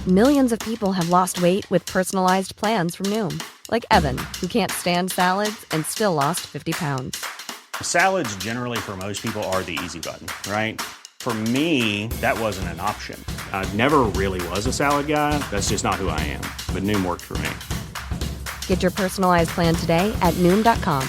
Millions of people have lost weight with personalized plans from Noom, like Evan, who can't stand salads and still lost 50 pounds. Salads generally for most people are the easy button, right? For me, that wasn't an option. I never really was a salad guy. That's just not who I am. But Noom worked for me. Get your personalized plan today at Noom.com.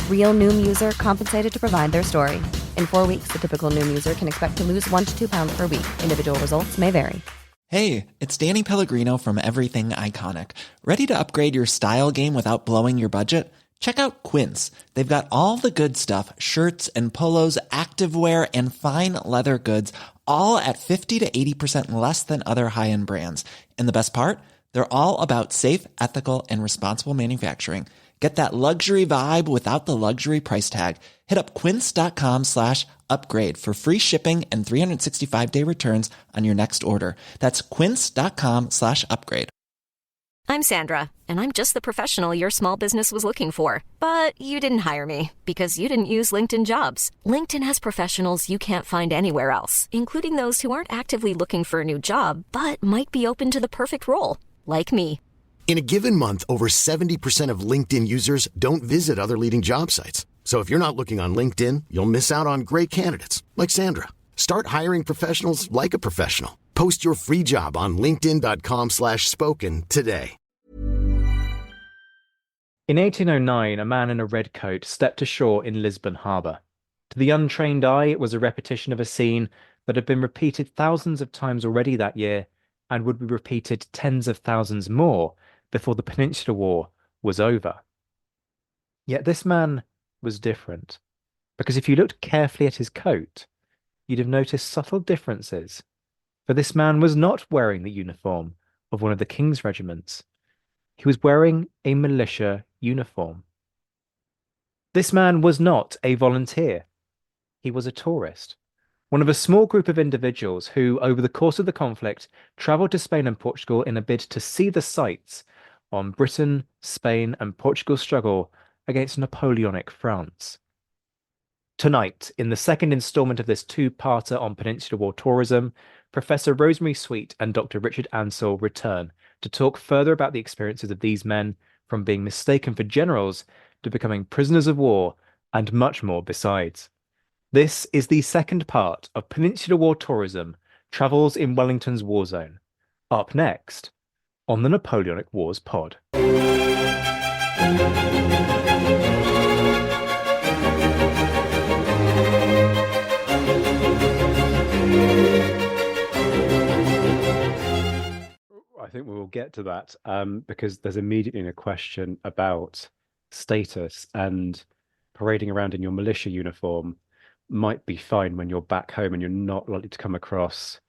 Real Noom user compensated to provide their story. In 4 weeks, the typical Noom user can expect to lose 1 to 2 pounds per week. Individual results may vary. Hey, it's Danny Pellegrino from Everything Iconic. Ready to upgrade your style game without blowing your budget? Check out Quince. They've got all the good stuff, shirts and polos, activewear, and fine leather goods, all at 50 to 80% less than other high-end brands. And the best part? They're all about safe, ethical, and responsible manufacturing. Get that luxury vibe without the luxury price tag. Hit up quince.com/upgrade for free shipping and 365-day returns on your next order. That's quince.com/upgrade. I'm Sandra, and I'm just the professional your small business was looking for. But you didn't hire me because you didn't use LinkedIn Jobs. LinkedIn has professionals you can't find anywhere else, including those who aren't actively looking for a new job, but might be open to the perfect role, like me. In a given month, over 70% of LinkedIn users don't visit other leading job sites. So if you're not looking on LinkedIn, you'll miss out on great candidates like Sandra. Start hiring professionals like a professional. Post your free job on linkedin.com/spoken today. In 1809, a man in a red coat stepped ashore in Lisbon harbour. To the untrained eye, it was a repetition of a scene that had been repeated thousands of times already that year and would be repeated tens of thousands more before the Peninsular War was over. Yet this man was different, because if you looked carefully at his coat, you'd have noticed subtle differences. For this man was not wearing the uniform of one of the king's regiments. He was wearing a militia uniform. This man was not a volunteer. He was a tourist, one of a small group of individuals who, over the course of the conflict, travelled to Spain and Portugal in a bid to see the sights on Britain, Spain, and Portugal's struggle against Napoleonic France. Tonight, in the second instalment of this two-parter on Peninsular War tourism, Professor Rosemary Sweet and Dr. Richard Ansell return to talk further about the experiences of these men, from being mistaken for generals to becoming prisoners of war, and much more besides. This is the second part of Peninsular War tourism, Travels in Wellington's War Zone. Up next, on the Napoleonic Wars pod. I think we will get to that because there's immediately a question about status, and parading around in your militia uniform might be fine when you're back home and you're not likely to come across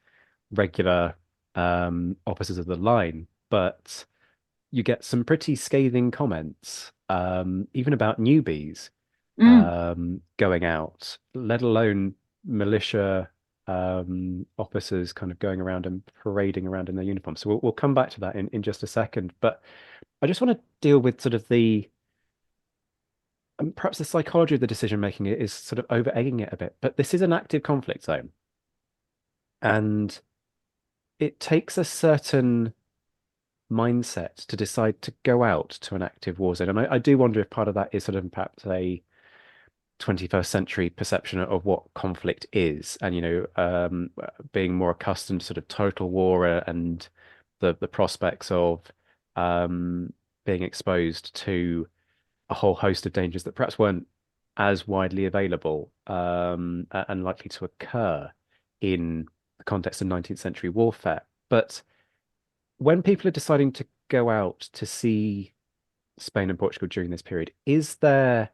regular officers of the line, but you get some pretty scathing comments, even about newbies going out, let alone militia officers kind of going around and parading around in their uniform. So we'll come back to that in just a second. But I just want to deal with sort of the perhaps the psychology of the decision making is sort of over egging it a bit. But this is an active conflict zone, and it takes a certain mindset to decide to go out to an active war zone. And I do wonder if part of that is sort of perhaps a 21st century perception of what conflict is, and being more accustomed to sort of total war and the prospects of being exposed to a whole host of dangers that perhaps weren't as widely available and likely to occur in the context of 19th century warfare. But when people are deciding to go out to see Spain and Portugal during this period, is the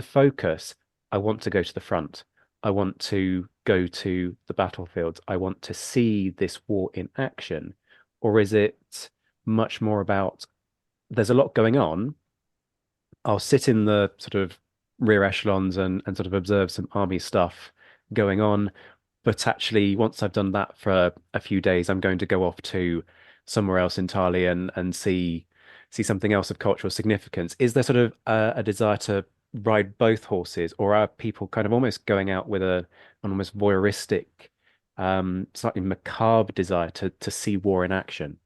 focus, I want to go to the front, I want to go to the battlefields, I want to see this war in action? Or is it much more about, there's a lot going on, I'll sit in the sort of rear echelons and sort of observe some army stuff going on, but actually once I've done that for a few days, I'm going to go off to somewhere else entirely and see something else of cultural significance? Is there sort of a desire to ride both horses, or are people kind of almost going out with an almost voyeuristic slightly macabre desire to see war in action.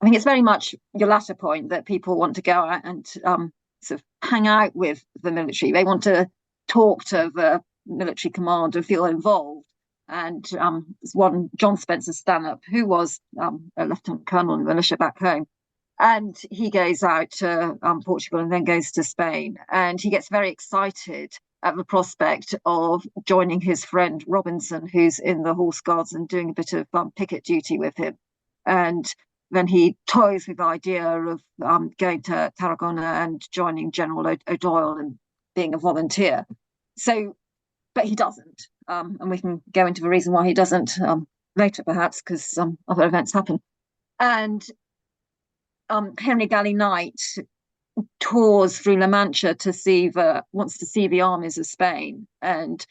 I think it's very much your latter point that people want to go out and sort of hang out with the military. They want to talk to the military command and feel involved. And there's one, John Spencer Stanhope, who was a lieutenant colonel in the militia back home. And he goes out to Portugal and then goes to Spain. And he gets very excited at the prospect of joining his friend Robinson, who's in the Horse Guards, and doing a bit of picket duty with him. And then he toys with the idea of going to Tarragona and joining General O'Doyle and being a volunteer. So, but he doesn't. And we can go into the reason why he doesn't later, perhaps, because other events happen. And Henry Galley Knight tours through La Mancha wants to see the armies of Spain, and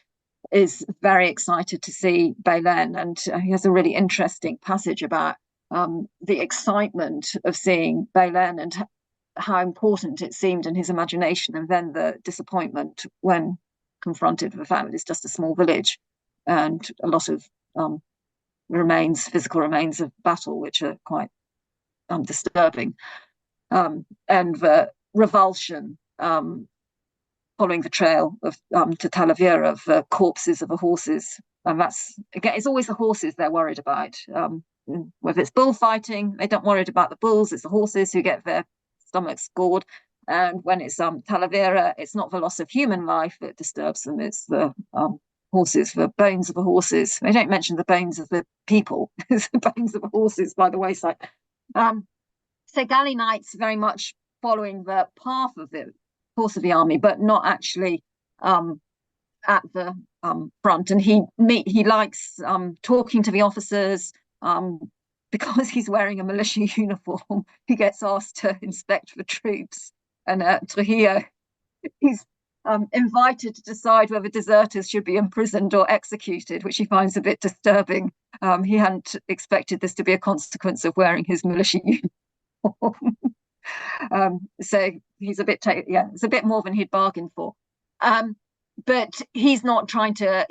is very excited to see Belen. And he has a really interesting passage about the excitement of seeing Belen and how important it seemed in his imagination, and then the disappointment when confronted with the fact that it's just a small village and a lot of physical remains of battle, which are quite disturbing, and the revulsion following the trail of to Talavera of the corpses of the horses. And that's, again, it's always the horses they're worried about. Whether it's bullfighting, they don't worry about the bulls, it's the horses who get their stomachs gored. And when it's Talavera, it's not the loss of human life that disturbs them, it's the horses, the bones of the horses. They don't mention the bones of the people, it's the bones of the horses by the wayside. So Galley Knight's very much following the path of the course of the army, but not actually at the front. And he likes talking to the officers, because he's wearing a militia uniform. He gets asked to inspect the troops, and Trujillo, he's invited to decide whether deserters should be imprisoned or executed, which he finds a bit disturbing. He hadn't expected this to be a consequence of wearing his militia uniform. So he's a bit, it's a bit more than he'd bargained for. But he's not trying to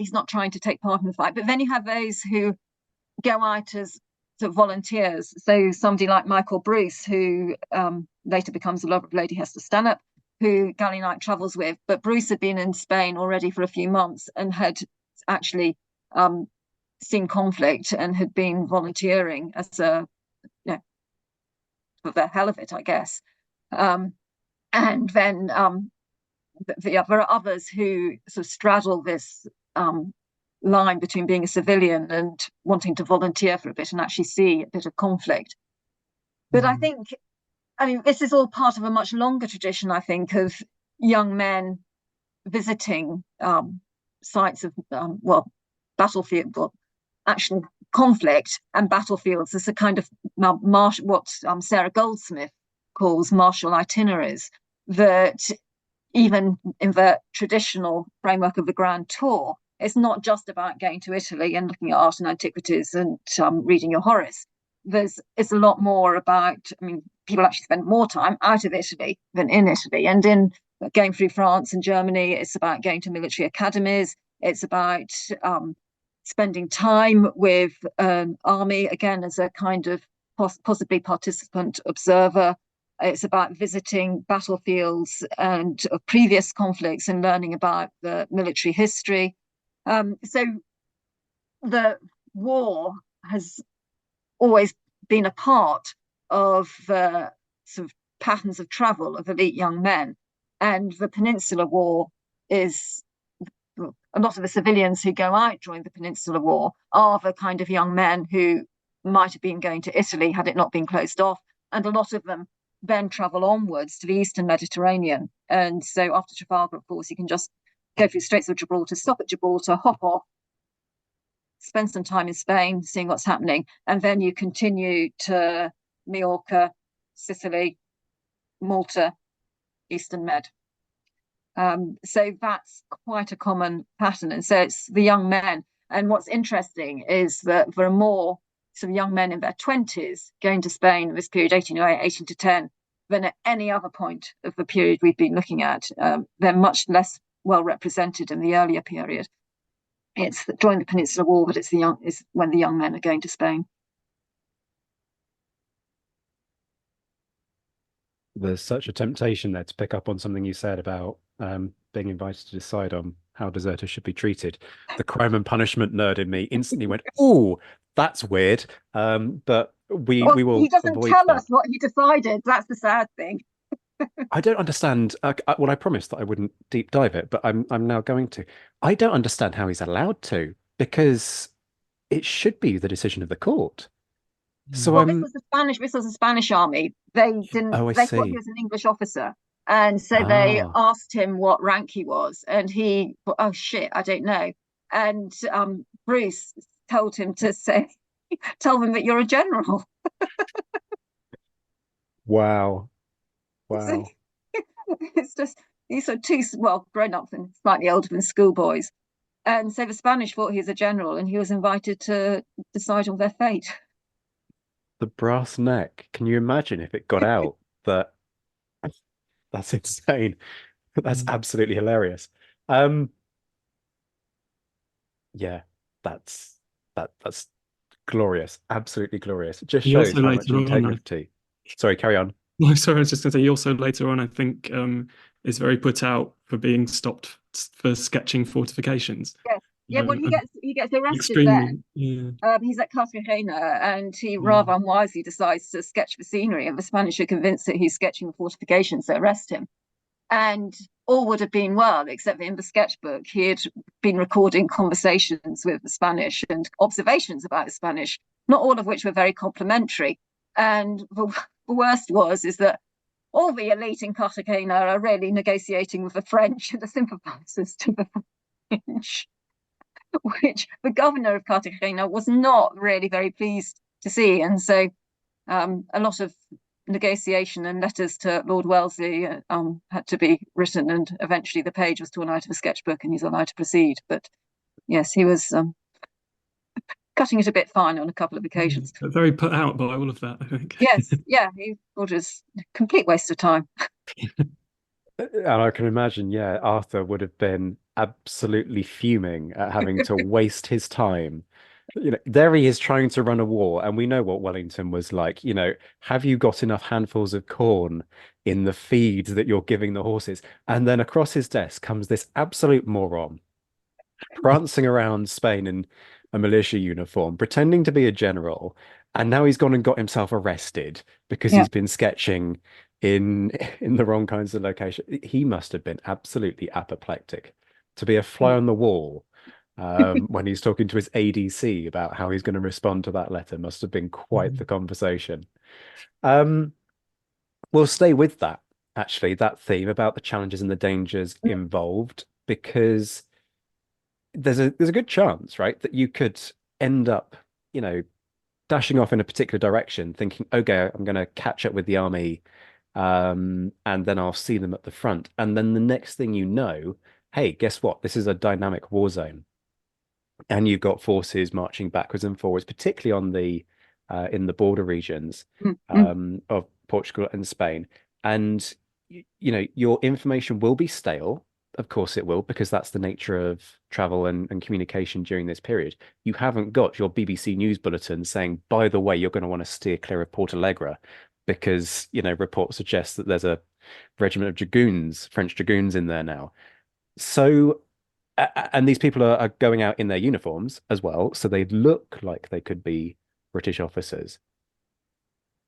take part in the fight. But then you have those who go out as sort of volunteers. So somebody like Michael Bruce, who later becomes the lover of Lady Hester Stanhope, who Galley Knight travels with. But Bruce had been in Spain already for a few months and had actually seen conflict and had been volunteering as for the hell of it, I guess. And then there are others who sort of straddle this line between being a civilian and wanting to volunteer for a bit and actually see a bit of conflict. But I mean, this is all part of a much longer tradition, I think, of young men visiting sites of, battlefield, actual conflict and battlefields as a kind of what Sarah Goldsmith calls martial itineraries, that even in the traditional framework of the Grand Tour, it's not just about going to Italy and looking at art and antiquities and reading your Horace. It's a lot more about, I mean, people actually spend more time out of Italy than in Italy. And in going through France and Germany, it's about going to military academies. It's about spending time with an army, again, as a kind of possibly participant observer. It's about visiting battlefields and of previous conflicts and learning about the military history. So the war has always been a part of the sort of patterns of travel of elite young men. And the Peninsular War is, a lot of the civilians who go out during the Peninsular War are the kind of young men who might have been going to Italy had it not been closed off. And a lot of them then travel onwards to the Eastern Mediterranean. And so after Trafalgar, of course, you can just go through Straits of Gibraltar, stop at Gibraltar, hop off, spend some time in Spain, seeing what's happening, and then you continue to Majorca, Sicily, Malta, Eastern Med. So that's quite a common pattern. And so it's the young men. And what's interesting is that there are more sort of young men in their 20s going to Spain in this period, 1808, 18 to 10, than at any other point of the period we've been looking at. They're much less well represented in the earlier period. it's during the Peninsular War, but it's when the young men are going to Spain. There's such a temptation there to pick up on something you said about being invited to decide on how deserters should be treated. The crime and punishment nerd in me instantly went, "Ooh, that's weird." But we will he doesn't avoid tell that. us what he decided. That's the sad thing. I don't understand. Well, I promised that I wouldn't deep dive it, but I'm now going to. I don't understand how he's allowed to, because it should be the decision of the court. So Well, this was a Spanish army. They didn't. Oh, I They thought he see. was an English officer, and so they Ah, asked him what rank he was, and he, oh shit, I don't know. And Bruce told him to say, tell them that you're a general. wow, So wow. it's just these are two, well, grown up and slightly older than schoolboys. And so the Spanish thought he was a general, and he was invited to decide on their fate. The brass neck. Can you imagine if it got out that that's insane? That's absolutely hilarious. Um, yeah, that's that's glorious. Absolutely glorious. It just He shows also how much later on, integrity. Sorry, carry on. no, sorry, I was just going to say, he also later on, I think, is very put out for being stopped for sketching fortifications. Yes. Yeah, well, And he gets arrested there. extremely, yeah. He's at Cartagena, and he Yeah. rather unwisely decides to sketch the scenery, and the Spanish are convinced that he's sketching the fortifications, so arrest him. And all would have been well, except that in the sketchbook, he had been recording conversations with the Spanish and observations about the Spanish, not all of which were very complimentary. And the worst is that all the elite in Cartagena are really negotiating with the French and the sympathizers to the French, which the governor of Cartagena was not really very pleased to see. And so a lot of negotiation and letters to Lord Wellesley had to be written, and eventually the page was torn out of a sketchbook and he's allowed to proceed. But yes, he was cutting it a bit fine on a couple of occasions. But very put out by all of that, I think. Yes, yeah, he thought it was a complete waste of time. And I can imagine, yeah, Arthur would have been absolutely fuming at having to waste his time. There he is trying to run a war, and we know what Wellington was like. Have you got enough handfuls of corn in the feed that you're giving the horses? And then across his desk comes this absolute moron prancing around Spain in a militia uniform, pretending to be a general, and now he's gone and got himself arrested because Yeah. he's been sketching in the wrong kinds of location. He must have been absolutely apoplectic to be a fly on the wall when he's talking to his ADC about how he's going to respond to that letter. Must have been quite the conversation. We'll stay with that, actually, that theme about the challenges and the dangers involved, because there's a good chance, right, that you could end up, dashing off in a particular direction, thinking, okay, I'm going to catch up with the army, and then I'll see them at the front. And then the next thing you know, hey, guess what? This is a dynamic war zone. And you've got forces marching backwards and forwards, particularly on the in the border regions of Portugal and Spain. And your information will be stale. Of course it will, because that's the nature of travel and communication during this period. You haven't got your BBC News bulletin saying, by the way, you're going to want to steer clear of Portalegre because, reports suggest that there's a regiment of dragoons, French dragoons in there now. So, and these people are going out in their uniforms as well, so they look like they could be British officers.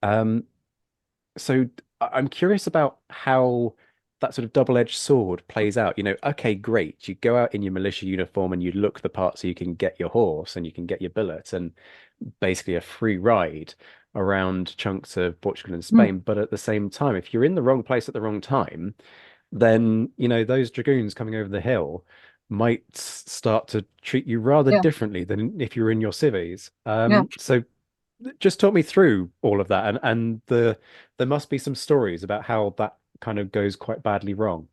So I'm curious about how that sort of double-edged sword plays out. Okay, great. You go out in your militia uniform and you look the part so you can get your horse and you can get your billet and basically a free ride around chunks of Portugal and Spain. But at the same time, if you're in the wrong place at the wrong time, then, those dragoons coming over the hill might start to treat you rather differently than if you're in your civvies. So just talk me through all of that, and there must be some stories about how that kind of goes quite badly wrong.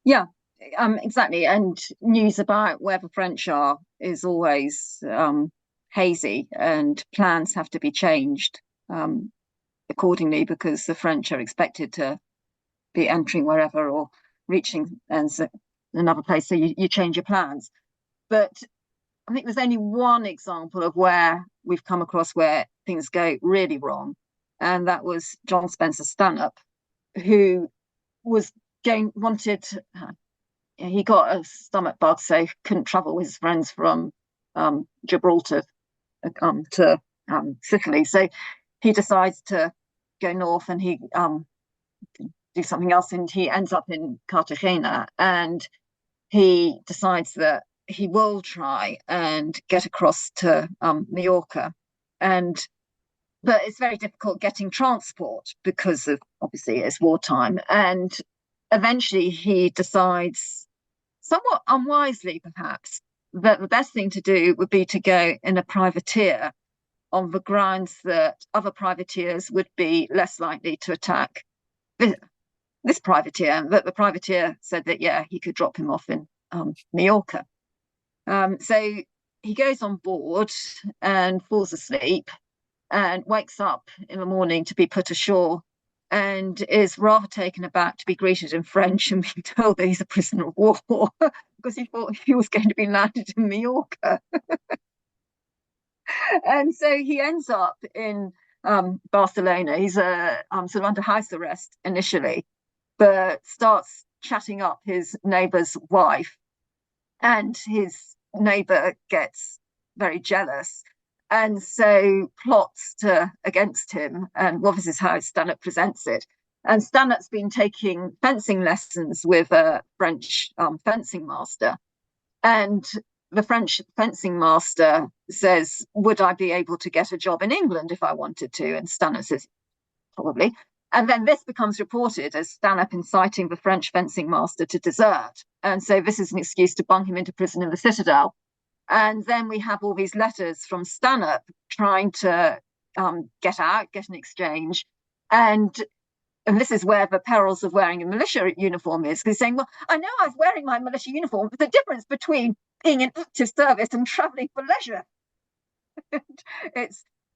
Yeah, exactly. And news about where the French are is always hazy, and plans have to be changed accordingly, because the French are expected to be entering wherever or reaching another place. So you change your plans. But I think there's only one example of where we've come across where things go really wrong, and that was John Spencer Stanhope, who was he got a stomach bug, so couldn't travel with his friends from Gibraltar to Sicily. So he decides to go north, and he do something else, and he ends up in Cartagena, and he decides that he will try and get across to Mallorca, but it's very difficult getting transport because of, obviously, it's wartime. And eventually he decides, somewhat unwisely perhaps, that the best thing to do would be to go in a privateer, on the grounds that other privateers would be less likely to attack this privateer. That the privateer said that, yeah, he could drop him off in Mallorca. So he goes on board and falls asleep and wakes up in the morning to be put ashore, and is rather taken aback to be greeted in French and being told that he's a prisoner of war because he thought he was going to be landed in Mallorca. And so he ends up in Barcelona. He's sort of under house arrest initially, but starts chatting up his neighbour's wife, and his neighbour gets very jealous, and so plots against him. And well, this is how Stanhope presents it. And Stanhope's been taking fencing lessons with a French fencing master, and the French fencing master says, would I be able to get a job in England if I wanted to? And Stanhope says, probably. And then this becomes reported as Stanhope inciting the French fencing master to desert. And so this is an excuse to bung him into prison in the Citadel. And then we have all these letters from Stanhope trying to get out, get an exchange. And this is where the perils of wearing a militia uniform is, because he's saying, well, I know I was wearing my militia uniform, but the difference between being in active service and travelling for leisure.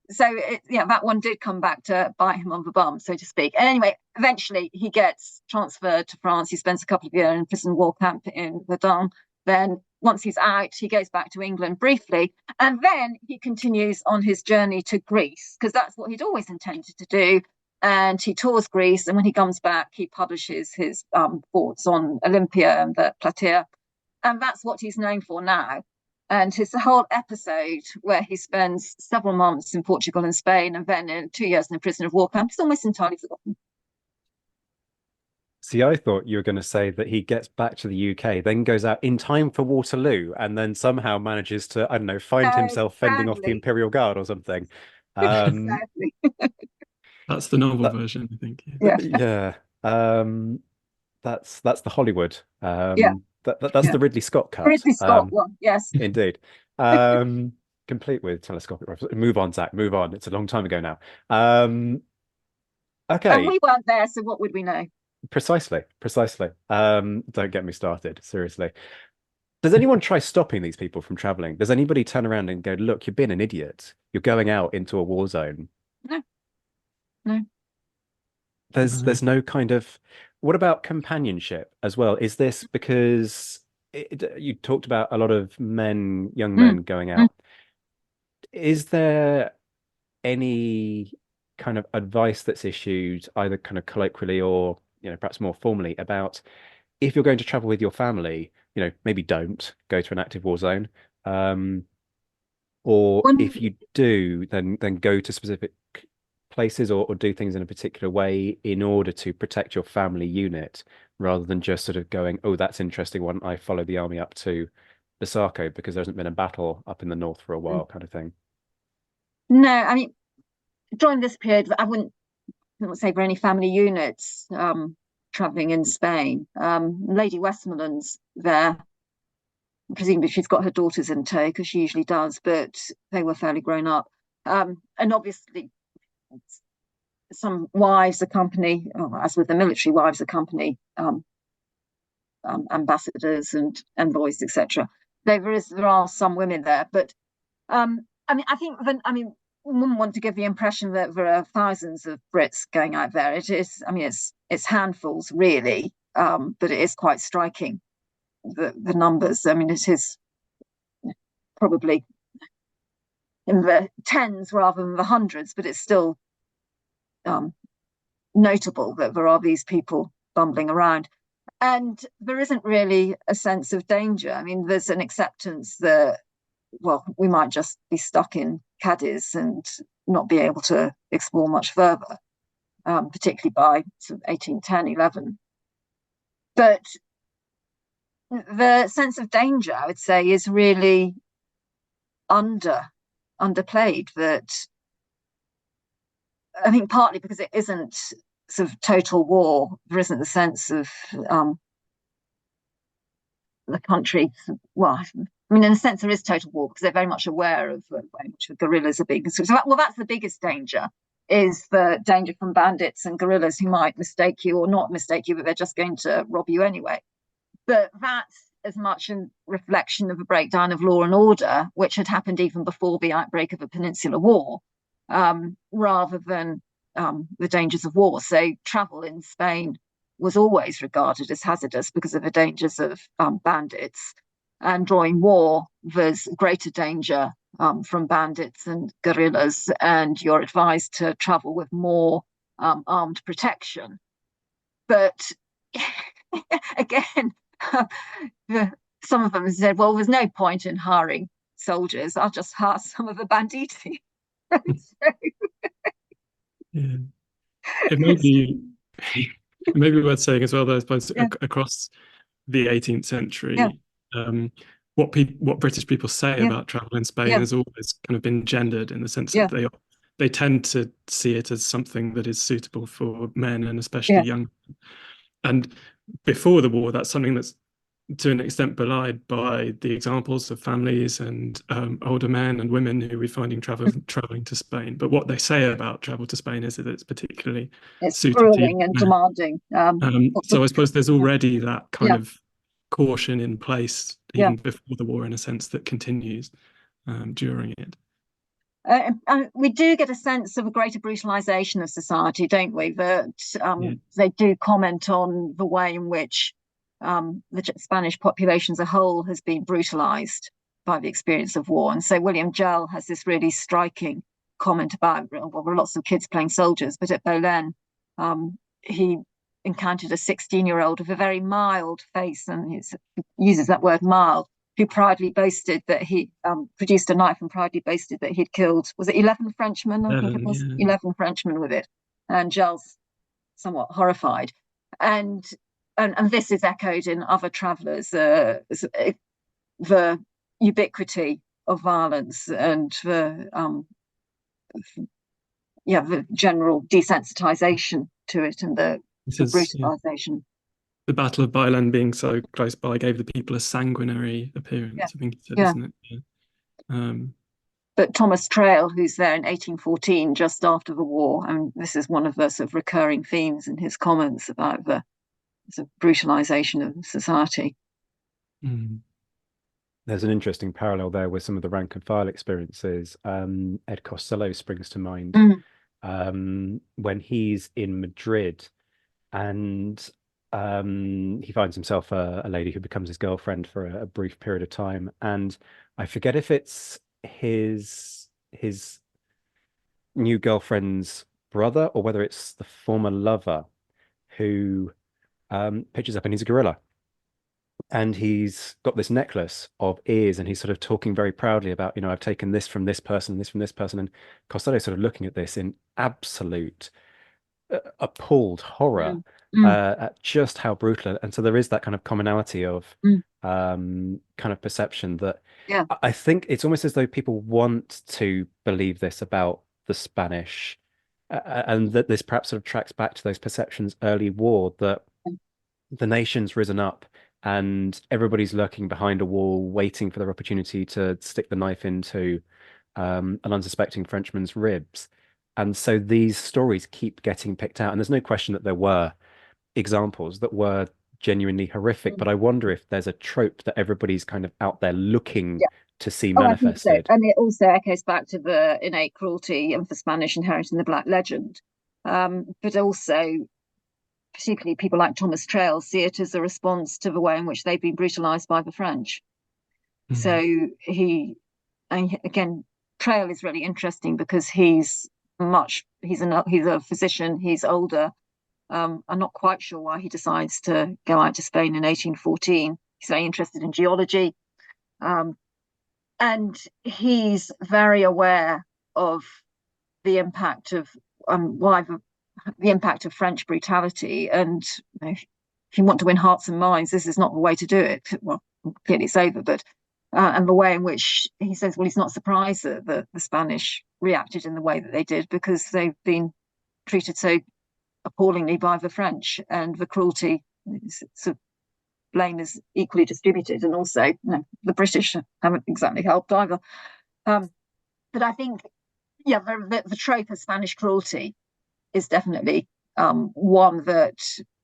That one did come back to bite him on the bum, so to speak. And anyway, eventually he gets transferred to France. He spends a couple of years in a prison war camp in Verdun. Then once he's out, he goes back to England briefly, and then he continues on his journey to Greece, because that's what he'd always intended to do. And he tours Greece, and when he comes back, he publishes his thoughts on Olympia and the Platea, and that's what he's known for now. And his whole episode where he spends several months in Portugal and Spain, and then in 2 years in a prisoner of war camp, is almost entirely forgotten. See, I thought you were going to say that he gets back to the UK, then goes out in time for Waterloo, and then somehow manages to, I don't know, find himself fending off the Imperial Guard or something. Exactly. That's the novel version, I think. Yeah. That's the Hollywood. That's the Ridley Scott cut. Ridley Scott one, yes. Indeed. Complete with telescopic rifles. Move on, Zach. Move on. It's a long time ago now. Okay. And we weren't there, so what would we know? Precisely. Don't get me started. Seriously. Does anyone try stopping these people from traveling? Does anybody turn around and go, look, you've been an idiot. You're going out into a war zone. No. There's no kind of... What about companionship as well? Is this because you talked about a lot of young men going out? Is there any kind of advice that's issued, either kind of colloquially or, perhaps more formally, about if you're going to travel with your family, maybe don't go to an active war zone, or if you do, then go to specific places or do things in a particular way in order to protect your family unit, rather than just sort of going, oh, that's interesting, why don't I follow the army up to Basako because there hasn't been a battle up in the north for a while, kind of thing? No, I mean, during this period, I wouldn't say for any family units travelling in Spain. Lady Westmoreland's there. Presumably she's got her daughters in tow, because she usually does, but they were fairly grown up. And obviously some wives accompany, as with the military, wives accompany ambassadors and envoys, etc. There are some women there, but I wouldn't want to give the impression that there are thousands of Brits going out there. It is, it's handfuls really, but it is quite striking, the numbers. It is probably in the tens rather than the hundreds, but it's still notable that there are these people bumbling around. And there isn't really a sense of danger. I mean, there's an acceptance that, well, we might just be stuck in Cadiz and not be able to explore much further, particularly by sort of 1810, 11. But the sense of danger, I would say, is really underplayed. That, I think, partly because it isn't sort of total war. There isn't the sense of the country. Well, I mean, in a sense, there is total war because they're very much aware of the way in which the guerrillas are being consumed. So, well, that's the biggest danger, is the danger from bandits and guerrillas who might mistake you or not mistake you, but they're just going to rob you anyway. But that's as much a reflection of a breakdown of law and order, which had happened even before the outbreak of the Peninsular War, rather than the dangers of war. So travel in Spain was always regarded as hazardous because of the dangers of bandits. And during war, there's greater danger from bandits and guerrillas, and you're advised to travel with more armed protection. But again, some of them said, well, there's no point in hiring soldiers. I'll just hire some of the banditti. Yeah. It may be worth saying as well, though, I suppose, across the 18th century, what British people say about travel in Spain has always kind of been gendered, in the sense that they tend to see it as something that is suitable for men, and especially young. And before the war, that's something that's to an extent belied by the examples of families and older men and women who we're finding traveling to Spain. But what they say about travel to Spain is that it's particularly grueling and demanding. So I suppose there's already that kind of caution in place even before the war, in a sense, that continues during it. And we do get a sense of a greater brutalization of society, don't we? That they do comment on the way in which the Spanish population as a whole has been brutalized by the experience of war. And so William Gell has this really striking comment about, well, there were lots of kids playing soldiers, but at Belen, he encountered a 16-year-old with a very mild face, and he uses that word mild, who proudly boasted that he produced a knife and proudly boasted that he'd killed, was it 11 Frenchmen? I think it was 11 Frenchmen with it. And Gell's somewhat horrified. And this is echoed in other travellers, the ubiquity of violence and the general desensitization to it, and the brutalization. The Battle of Bailen being so close by gave the people a sanguinary appearance, I think it said, isn't it? But Thomas Traill, who's there in 1814, just after the war, and this is one of the sort of recurring themes in his comments about the sort of brutalization of society. There's an interesting parallel there with some of the rank and file experiences. Ed Costello springs to mind when he's in Madrid, and he finds himself a lady who becomes his girlfriend for a brief period of time. And I forget if it's his new girlfriend's brother or whether it's the former lover who pitches up, and he's a gorilla. And he's got this necklace of ears, and he's sort of talking very proudly about, I've taken this from this person, this from this person. And Costello's sort of looking at this in absolute appalled horror at just how brutal. And so there is that kind of commonality of kind of perception that I think it's almost as though people want to believe this about the Spanish, and that this perhaps sort of tracks back to those perceptions early war, that the nation's risen up and everybody's lurking behind a wall, waiting for their opportunity to stick the knife into an unsuspecting Frenchman's ribs. And so these stories keep getting picked out. And there's no question that there were examples that were genuinely horrific, but I wonder if there's a trope that everybody's kind of out there looking to see manifested. I think so. And it also echoes back to the innate cruelty of the Spanish inherent in the Black Legend. But also, particularly people like Thomas Traill see it as a response to the way in which they've been brutalized by the French. So he and again, Trail is really interesting because he's a physician, he's older. I'm not quite sure why he decides to go out to Spain in 1814. He's very interested in geology. And he's very aware of the impact of French brutality. And if you want to win hearts and minds, this is not the way to do it. Well, clearly it's over, but and the way in which he says, well, he's not surprised that the Spanish reacted in the way that they did because they've been treated so appallingly by the French, and the cruelty, blame is equally distributed, and also the British haven't exactly helped either. But I think, the trope of Spanish cruelty is definitely one that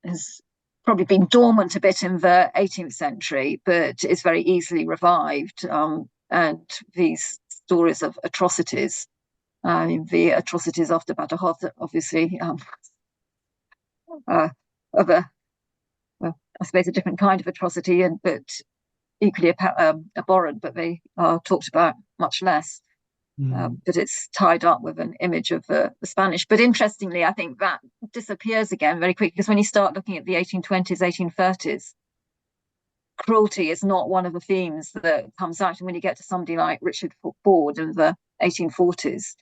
has probably been dormant a bit in the 18th century, but is very easily revived. And these stories of atrocities, the atrocities after Badajoz, obviously, of I suppose a different kind of atrocity, but equally abhorrent, but they are talked about much less. But it's tied up with an image of the Spanish. But interestingly, I think that disappears again very quickly, because when you start looking at the 1820s, 1830s, cruelty is not one of the themes that comes out. And when you get to somebody like Richard Ford in the 1840s,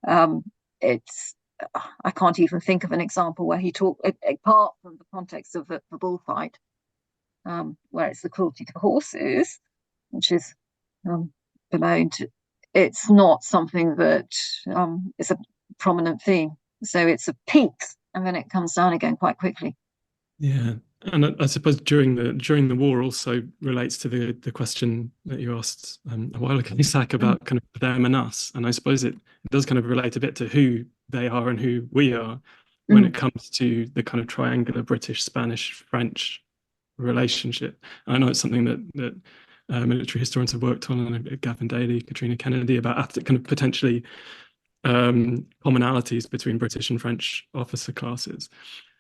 I can't even think of an example where he talked, apart from the context of the bullfight, where it's the cruelty to horses, which is bemoaned. It's not something that is a prominent theme. So it's a peak, and then it comes down again quite quickly. Yeah, and I suppose during the war also relates to the question that you asked a while ago, Zach, about kind of them and us. And I suppose it does kind of relate a bit to who they are and who we are when it comes to the kind of triangular British, Spanish, French relationship. And I know it's something that military historians have worked on, and Gavin Daly, Katrina Kennedy, about kind of potentially commonalities between British and French officer classes.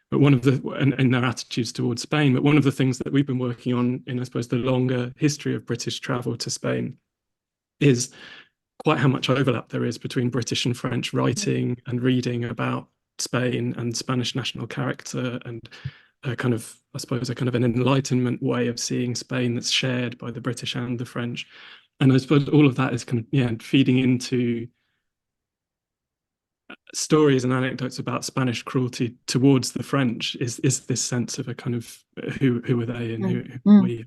But one of and their attitudes towards Spain. But one of the things that we've been working on in, I suppose, the longer history of British travel to Spain is quite how much overlap there is between British and French writing and reading about Spain and Spanish national character, and a kind of, I suppose, a kind of an Enlightenment way of seeing Spain that's shared by the British and the French. And I suppose all of that is kind of, feeding into stories and anecdotes about Spanish cruelty towards the French is this sense of a kind of who are they and who are we.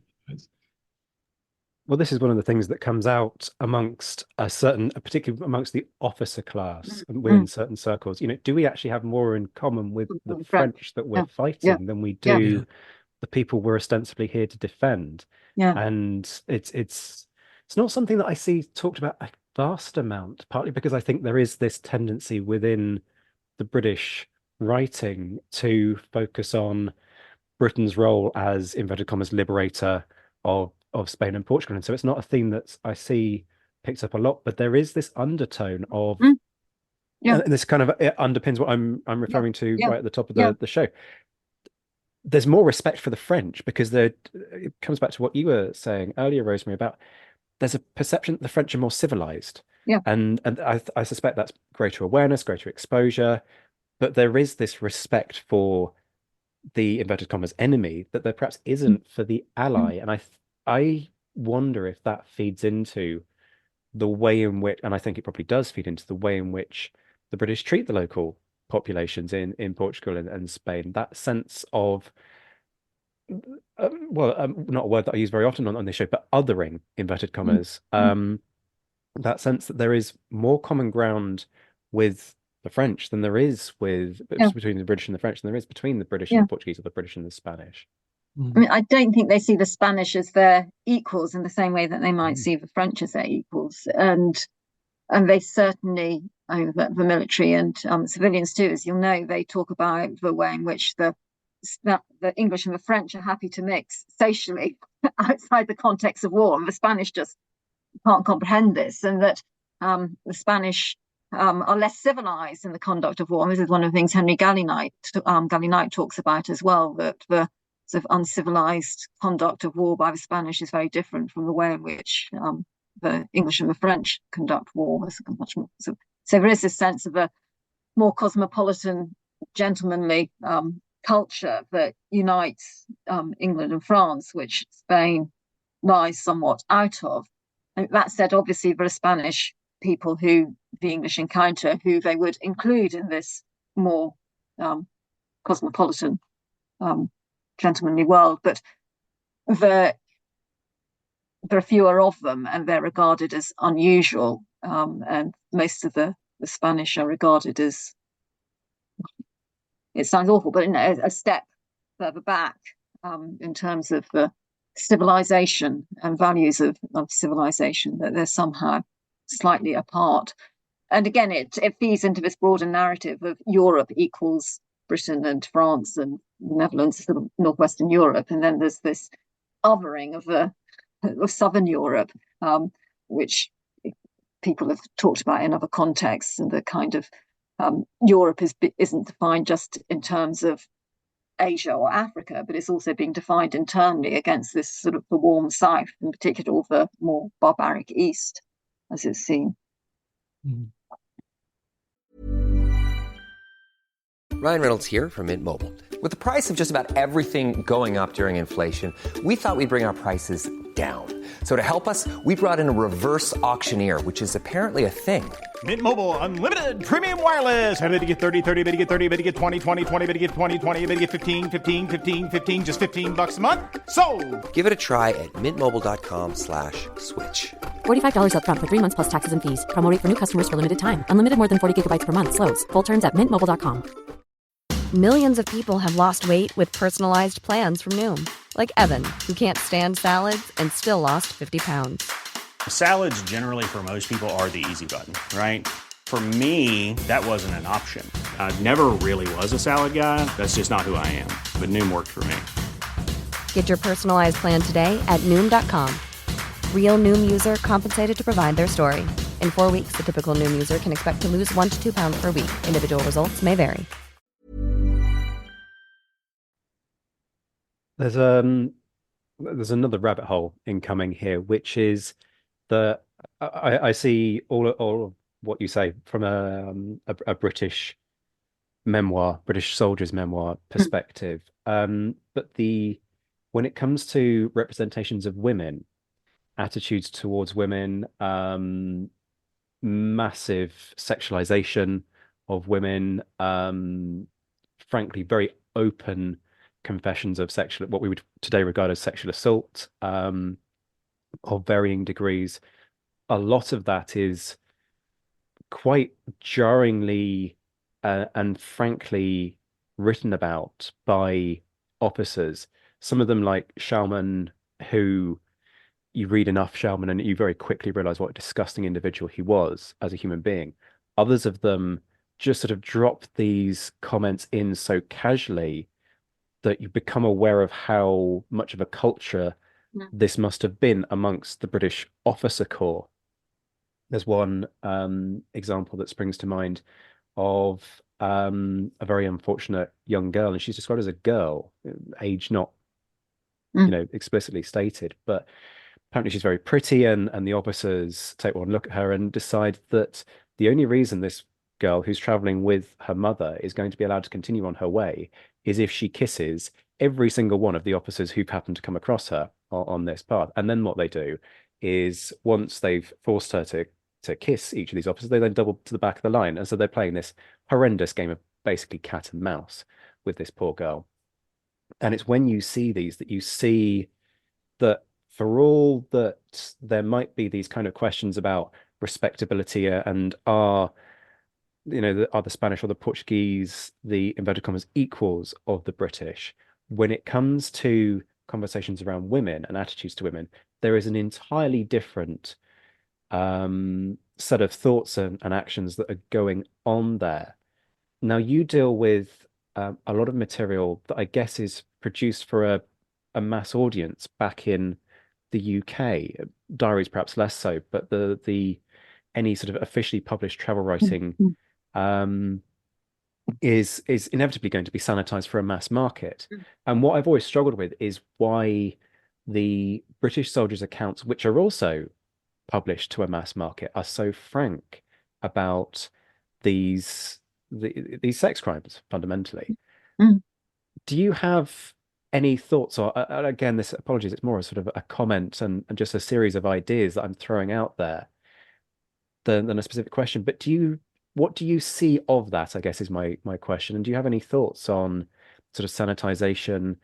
Well, this is one of the things that comes out particularly amongst the officer class within certain circles. Do we actually have more in common with the French that we're fighting than we do the people we're ostensibly here to defend? And it's not something that I see talked about a vast amount, partly because I think there is this tendency within the British writing to focus on Britain's role as, inverted commas, liberator of Spain and Portugal. And so it's not a theme that I see picked up a lot, but there is this undertone of, and this kind of, it underpins what I'm referring to right at the top of the show. There's more respect for the French because it comes back to what you were saying earlier, Rosemary, about there's a perception that the French are more civilized. And I suspect that's greater awareness, greater exposure, but there is this respect for the, inverted commas, enemy that there perhaps isn't for the ally. And I wonder if that feeds into the way in which, and I think it probably does feed into the way in which the British treat the local populations in Portugal and Spain. That sense of, not a word that I use very often on this show, but othering, inverted commas. That sense that there is more common ground with the French than there is between the British and the French than there is between the British and the Portuguese, or the British and the Spanish. I mean, I don't think they see the Spanish as their equals in the same way that they might see the French as their equals. And they certainly, the military and civilians too, as you'll know, they talk about the way in which the English and the French are happy to mix socially outside the context of war. And the Spanish just can't comprehend this, and that the Spanish are less civilized in the conduct of war. And this is one of the things Henry Galley-Knight talks about as well, that the sort of uncivilized conduct of war by the Spanish is very different from the way in which the English and the French conduct war. So there is this sense of a more cosmopolitan, gentlemanly culture that unites England and France, which Spain lies somewhat out of. And that said, obviously, there are Spanish people who the English encounter who they would include in this more cosmopolitan, gentlemanly world. But there are fewer of them, and they're regarded as unusual. And most of the Spanish are regarded as, it sounds awful, but a step further back in terms of the civilization and values of civilization, that they're somehow slightly apart. And again, it feeds into this broader narrative of Europe equals Britain and France and the Netherlands, sort of northwestern Europe, and then there's this othering of southern Europe, which people have talked about in other contexts, and the kind of Europe isn't defined just in terms of Asia or Africa, but it's also being defined internally against this sort of the warm South, in particular, or the more barbaric East, as it's seen. Ryan Reynolds here from Mint Mobile. With the price of just about everything going up during inflation, we thought we'd bring our prices down. So to help us, we brought in a reverse auctioneer, which is apparently a thing. Mint Mobile Unlimited Premium Wireless. How to get 30, 30, bit to get 30, bit to get 20, 20, 20, bit to get 20, 20, bit to get 15, 15, 15, 15, just $15 a month? Sold! Give it a try at mintmobile.com/switch. $45 up front for 3 months plus taxes and fees. Promo rate for new customers for limited time. Unlimited more than 40 gigabytes per month. Slows full terms at mintmobile.com. Millions of people have lost weight with personalized plans from Noom, like Evan, who can't stand salads and still lost 50 pounds. Salads generally for most people are the easy button, right? For me, that wasn't an option. I never really was a salad guy. That's just not who I am. But Noom worked for me. Get your personalized plan today at Noom.com. Real Noom user compensated to provide their story. In 4 weeks, the typical Noom user can expect to lose 1 to 2 pounds per week. Individual results may vary. There's another rabbit hole incoming here, which is that I see all of what you say from a British memoir, British soldier's memoir perspective. But when it comes to representations of women, attitudes towards women, massive sexualization of women, frankly, very open confessions of what we would today regard as sexual assault, of varying degrees. A lot of that is quite jarringly and frankly written about by officers. Some of them, like Shalman, who you read enough Shalman and you very quickly realize what a disgusting individual he was as a human being. Others of them just sort of drop these comments in so casually that you become aware of how much of a culture this must have been amongst the British officer corps. There's one example that springs to mind of a very unfortunate young girl, and she's described as a girl, age not explicitly stated, but apparently she's very pretty, and the officers take one look at her and decide that the only reason this girl who's traveling with her mother is going to be allowed to continue on her way is if she kisses every single one of the officers who've happened to come across her on this path. And then what they do is, once they've forced her to kiss each of these officers, they then double to the back of the line. And so they're playing this horrendous game of basically cat and mouse with this poor girl. And it's when you see these that you see that for all that there might be these kind of questions about respectability and are the Spanish or the Portuguese, the inverted commas, equals of the British, when it comes to conversations around women and attitudes to women, there is an entirely different set of thoughts and actions that are going on there. Now, you deal with a lot of material that I guess is produced for a mass audience back in the UK. Diaries perhaps less so, but the any sort of officially published travel writing is inevitably going to be sanitized for a mass market. And what I've always struggled with is why the British soldiers' accounts, which are also published to a mass market are so frank about these sex crimes fundamentally. Mm. Do you have any thoughts, or again, this apologies, it's more a sort of a comment and just a series of ideas that I'm throwing out there than a specific question. But what do you see of that, I guess, is my question. And do you have any thoughts on sort of sanitization,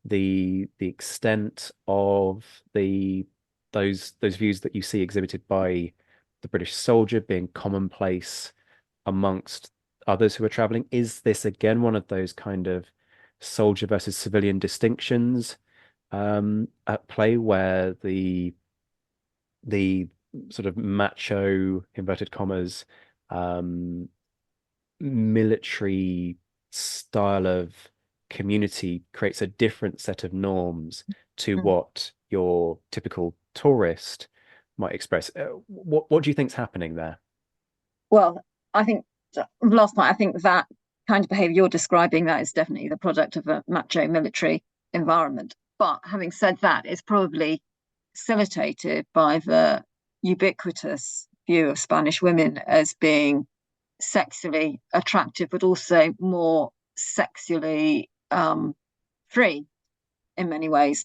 the extent of those views that you see exhibited by the British soldier being commonplace amongst others who are traveling? Is this again one of those kind of soldier versus civilian distinctions at play, where the sort of macho, inverted commas, military style of community creates a different set of norms to what your typical tourist might express? What do you think's happening there? Well, I think last point, I think that kind of behavior you're describing, that is definitely the product of a macho military environment. But having said that, it's probably facilitated by the ubiquitous view of Spanish women as being sexually attractive, but also more sexually free in many ways.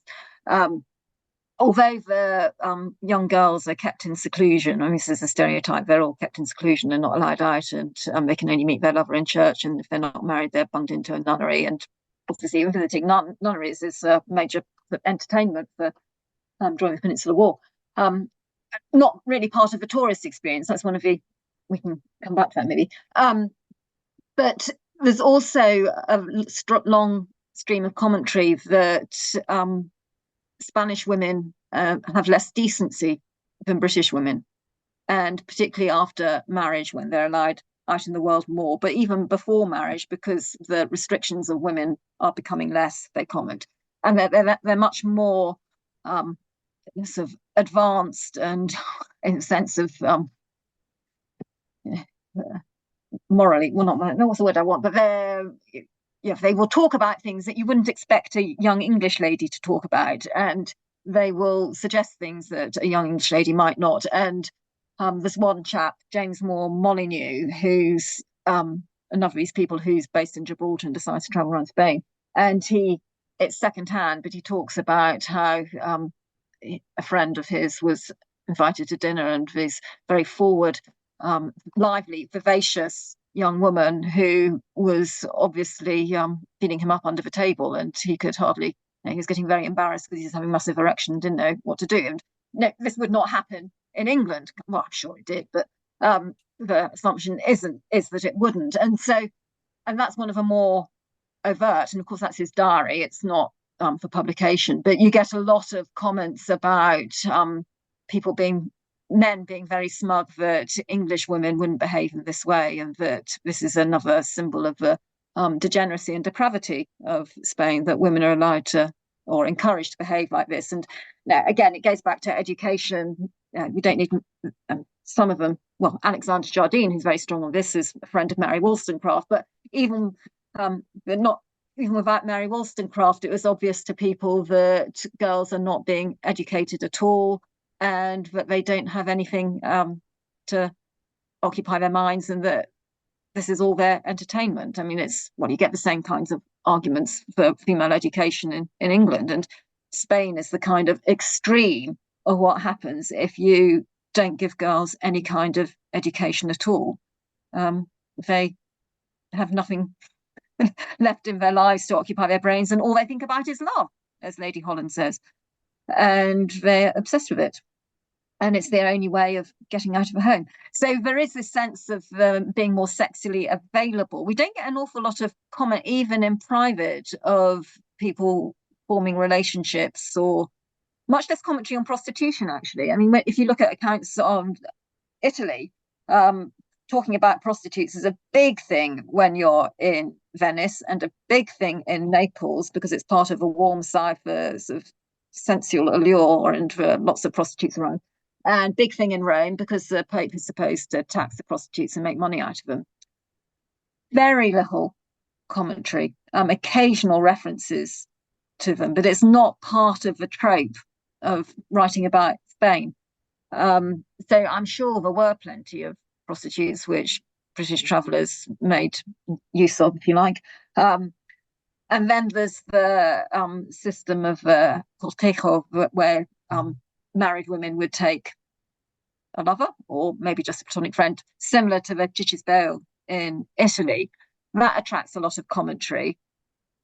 Although the young girls are kept in seclusion, I mean, this is a stereotype, they're all kept in seclusion and not allowed out, and they can only meet their lover in church, and if they're not married, they're bunged into a nunnery. And obviously, visiting nunneries is a major entertainment for during the Peninsular War. Not really part of the tourist experience. That's one of the, we can come back to that maybe. But there's also a long stream of commentary that Spanish women have less decency than British women, and particularly after marriage, when they're allowed out in the world more, but even before marriage, because the restrictions of women are becoming less, they comment, and they're much more sort of advanced, and in a sense of morally, well, not what's the word I want, but they will talk about things that you wouldn't expect a young English lady to talk about, and they will suggest things that a young English lady might not. And there's one chap, James Moore Molyneux, who's another of these people who's based in Gibraltar and decides to travel around Spain. And it's secondhand, but he talks about how a friend of his was invited to dinner, and this very forward, lively, vivacious young woman who was obviously feeding him up under the table, and he could hardly, he was getting very embarrassed because he was having massive erection and didn't know what to do. And no, this would not happen in England. Well, I'm sure it did, but the assumption is that it wouldn't. And that's one of the more overt, and of course that's his diary, it's not for publication, but you get a lot of comments about men being very smug that English women wouldn't behave in this way, and that this is another symbol of the degeneracy and depravity of Spain, that women are allowed to or encouraged to behave like this. And now, again, it goes back to education. We don't need some of them. Well, Alexander Jardine, who's very strong on this, is a friend of Mary Wollstonecraft. But even without Mary Wollstonecraft, it was obvious to people that girls are not being educated at all, and that they don't have anything to occupy their minds, and that this is all their entertainment. I mean, you get the same kinds of arguments for female education in England, and Spain is the kind of extreme of what happens if you don't give girls any kind of education at all. They have nothing left in their lives to occupy their brains, and all they think about is love, as Lady Holland says, and they're obsessed with it, and it's their only way of getting out of the home. So there is this sense of being more sexually available. We don't get an awful lot of comment, even in private, of people forming relationships, or much less commentary on prostitution, actually. I mean, if you look at accounts of Italy, talking about prostitutes is a big thing when you're in Venice, and a big thing in Naples, because it's part of a warm side for sort of sensual allure, and lots of prostitutes around. And big thing in Rome, because the Pope is supposed to tax the prostitutes and make money out of them. Very little commentary, occasional references to them, but it's not part of the trope of writing about Spain. So I'm sure there were plenty of prostitutes which British travellers made use of, if you like. And then there's the system of cortejo, where married women would take a lover or maybe just a platonic friend, similar to the Cicisbeo in Italy. That attracts a lot of commentary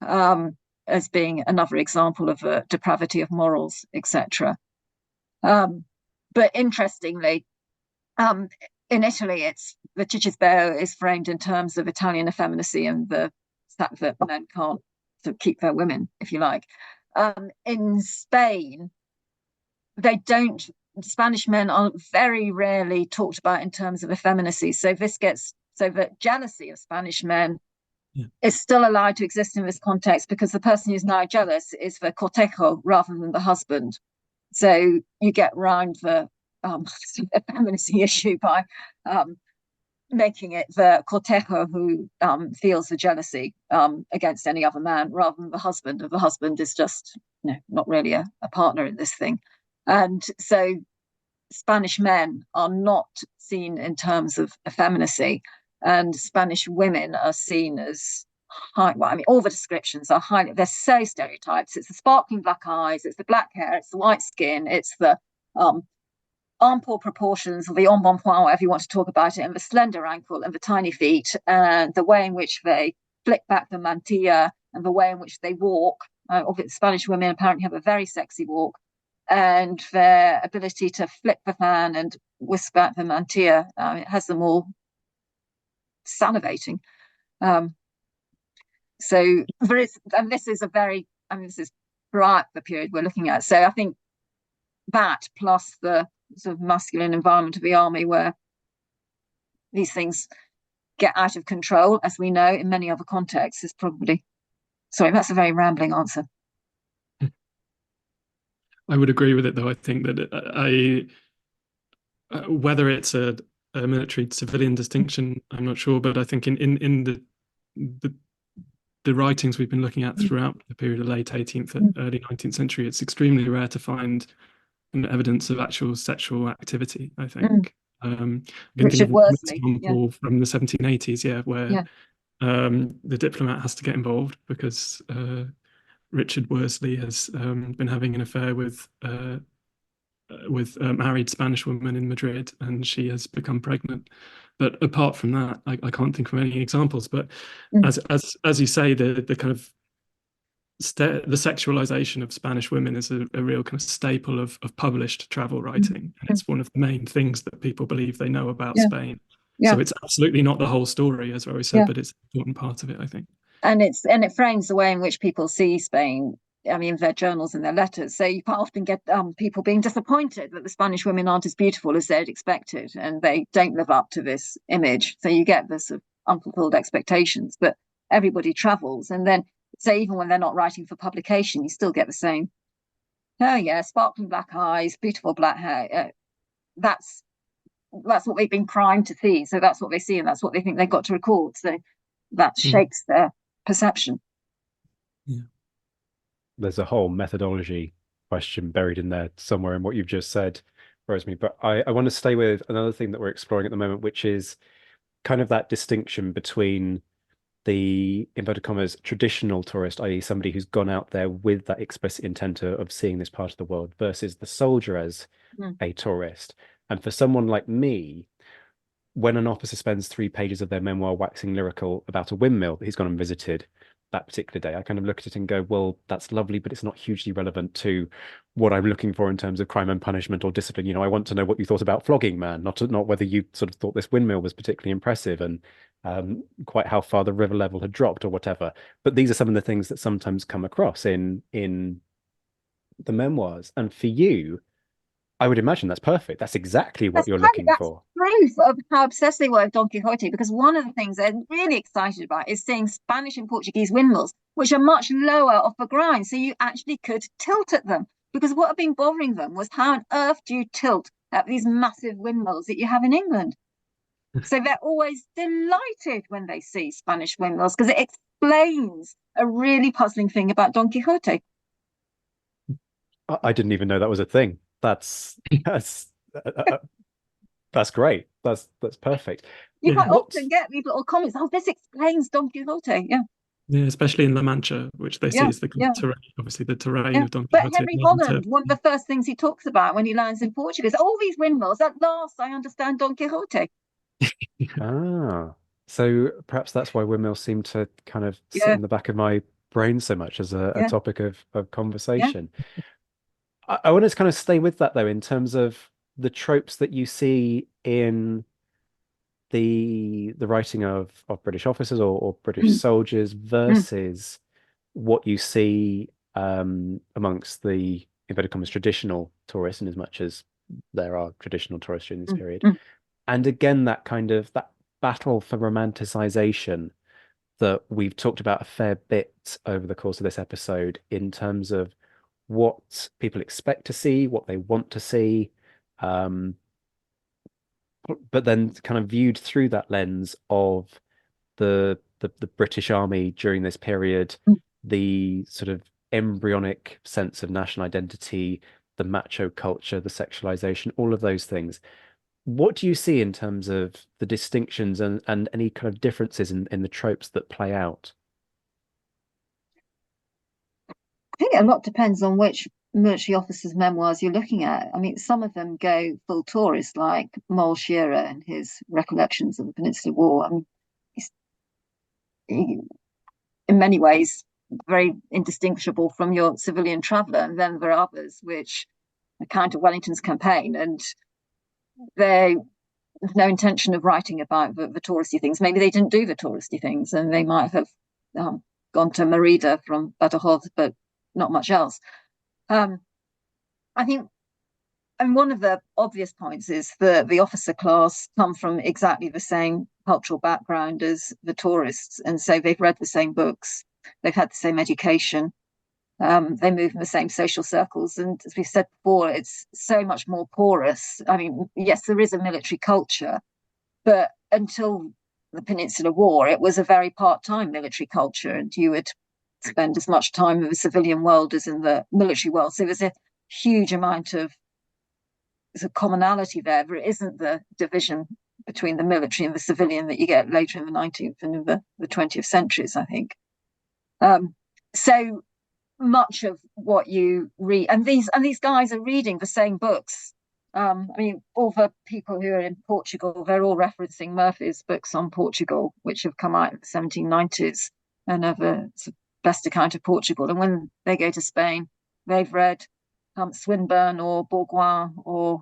as being another example of a depravity of morals, etc. But interestingly, in Italy, it's the Cicisbeo is framed in terms of Italian effeminacy and the fact that men can't keep their women, if you like. In Spain, they don't. Spanish men are very rarely talked about in terms of effeminacy. So that jealousy of Spanish men is still allowed to exist in this context because the person who's now jealous is the cortejo rather than the husband. So you get round the effeminacy issue by making it the cortejo who feels the jealousy against any other man rather than the husband. And the husband is just not really a partner in this thing. And so Spanish men are not seen in terms of effeminacy, and Spanish women are seen as high. Well, I mean, all the descriptions are highly, they're so stereotypes. It's the sparkling black eyes, it's the black hair, it's the white skin, it's the ample proportions, or the embonpoint, whatever you want to talk about it, and the slender ankle and the tiny feet, and the way in which they flick back the mantilla, and the way in which they walk. Spanish women apparently have a very sexy walk, and their ability to flick the fan and whisk back the mantilla, it has them all salivating. So there is, and this is this is throughout the period we're looking at. So I think that plus the sort of masculine environment of the army, where these things get out of control, as we know in many other contexts, is probably. Sorry, that's a very rambling answer. I would agree with it, though. I think that whether it's a military civilian distinction, I'm not sure, but I think in the writings we've been looking at throughout the period of late 18th and early 19th century, it's extremely rare to find evidence of actual sexual activity, I think. Richard Worsley, example from the 1780s, where the diplomat has to get involved because Richard Worsley has been having an affair with a married Spanish woman in Madrid, and she has become pregnant. But apart from that, I can't think of any examples. But as you say, the kind of the sexualization of Spanish women is a real kind of staple of published travel writing. And it's one of the main things that people believe they know about Spain. So it's absolutely not the whole story, as Rory said, but it's an important part of it, I think. And it frames the way in which people see Spain. I mean, their journals and their letters. So you quite often get people being disappointed that the Spanish women aren't as beautiful as they'd expected, and they don't live up to this image. So you get this sort of unfulfilled expectations. But everybody travels, and then say even when they're not writing for publication, you still get the same. Oh yeah, sparkling black eyes, beautiful black hair. That's what they've been primed to see. So that's what they see, and that's what they think they've got to record. So that shapes their perception. Yeah. There's a whole methodology question buried in there somewhere in what you've just said, Rosemary. But I want to stay with another thing that we're exploring at the moment, which is kind of that distinction between the, inverted commas, traditional tourist, i.e. somebody who's gone out there with that explicit intent of seeing this part of the world, versus the soldier as a tourist. And for someone like me, when an officer spends 3 pages of their memoir waxing lyrical about a windmill that he's gone and visited that particular day, I kind of look at it and go, well, that's lovely, but it's not hugely relevant to what I'm looking for in terms of crime and punishment or discipline. You know, I want to know what you thought about flogging man, not whether you sort of thought this windmill was particularly impressive and quite how far the river level had dropped or whatever. But these are some of the things that sometimes come across in the memoirs. And for you, I would imagine that's perfect. That's exactly what you're looking for. Proof of how obsessed they were with Don Quixote, because one of the things they're really excited about is seeing Spanish and Portuguese windmills, which are much lower off the ground. So you actually could tilt at them, because what had been bothering them was how on earth do you tilt at these massive windmills that you have in England? So they're always delighted when they see Spanish windmills, because it explains a really puzzling thing about Don Quixote. I didn't even know that was a thing. That's That's great. That's perfect. You quite What? often get these little comments. Oh, this explains Don Quixote. Yeah, Yeah, especially in La Mancha, which they see yeah, as the yeah, terrain, obviously the terrain yeah. of Don But Quixote. Henry Holland, one of the first things he talks about when he lands in Portugal is all these windmills. At last, I understand Don Quixote. Ah, so perhaps that's why windmills seem to kind of sit Yeah, in the back of my brain so much as a yeah, topic of yeah. conversation. I want to kind of stay with that though, in terms of the tropes that you see in the writing of British officers or British Mm, soldiers mm, versus what you see amongst the inverted commas traditional tourists, in as much as there are traditional tourists during this mm, period. mm. And again, that kind of that battle for romanticization that we've talked about a fair bit over the course of this episode, in terms of what people expect to see, what they want to see, um, but then kind of viewed through that lens of the British Army during this period, Mm. the sort of embryonic sense of national identity, the macho culture, the sexualization, all of those things. What do you see in terms of the distinctions and any kind of differences in the tropes that play out? I think a lot depends on which military officer's memoirs you're looking at. I mean, some of them go full tourist, like Moll Shearer and his recollections of the Peninsular War. I mean, he, in many ways, very indistinguishable from your civilian traveller. And then there are others which account of Wellington's campaign, and they have no intention of writing about the touristy things. Maybe they didn't do the touristy things, and they might have gone to Merida from Badajoz, but not much else. I think, and one of the obvious points is that the officer class come from exactly the same cultural background as the tourists, and so they've read the same books, they've had the same education, they move in the same social circles, and as we've said before, it's so much more porous. I mean, yes, there is a military culture, but until the Peninsular War, it was a very part-time military culture, and you would spend as much time in the civilian world as in the military world. So there's a huge amount of commonality there. There isn't the division between the military and the civilian that you get later in the 19th and in the 20th centuries, I think. So much of what you read, and these guys are reading the same books. I mean, all the people who are in Portugal, they're all referencing Murphy's books on Portugal, which have come out in the 1790s and are the best account of Portugal. And when they go to Spain, they've read Swinburne or Bourgoin or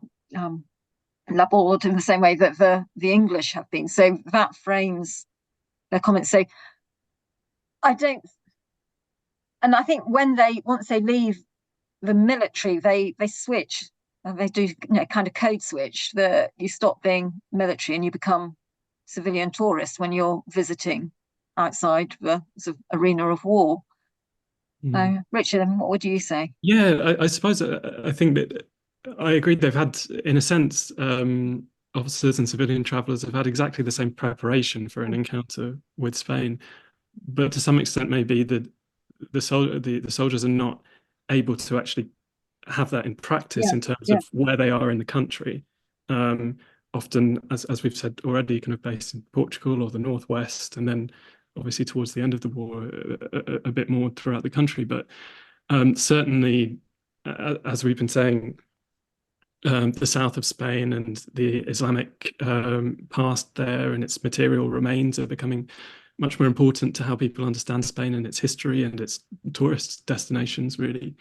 Laborde in the same way that the English have been. So that frames their comments. So I don't, and I think once they leave the military, they switch. They do, kind of code switch, that you stop being military and you become civilian tourist when you're visiting outside the sort of arena of war. Richard, what would you say? Yeah, I suppose I think that I agree. They've had, in a sense, officers and civilian travelers have had exactly the same preparation for an encounter with Spain, but to some extent, maybe the soldiers are not able to actually have that in practice Yeah, in terms yeah. of where they are in the country. Often, as we've said already, kind of based in Portugal or the Northwest, and then obviously towards the end of the war, a bit more throughout the country. But certainly, as we've been saying, the south of Spain and the Islamic past there and its material remains are becoming much more important to how people understand Spain and its history and its tourist destinations, really.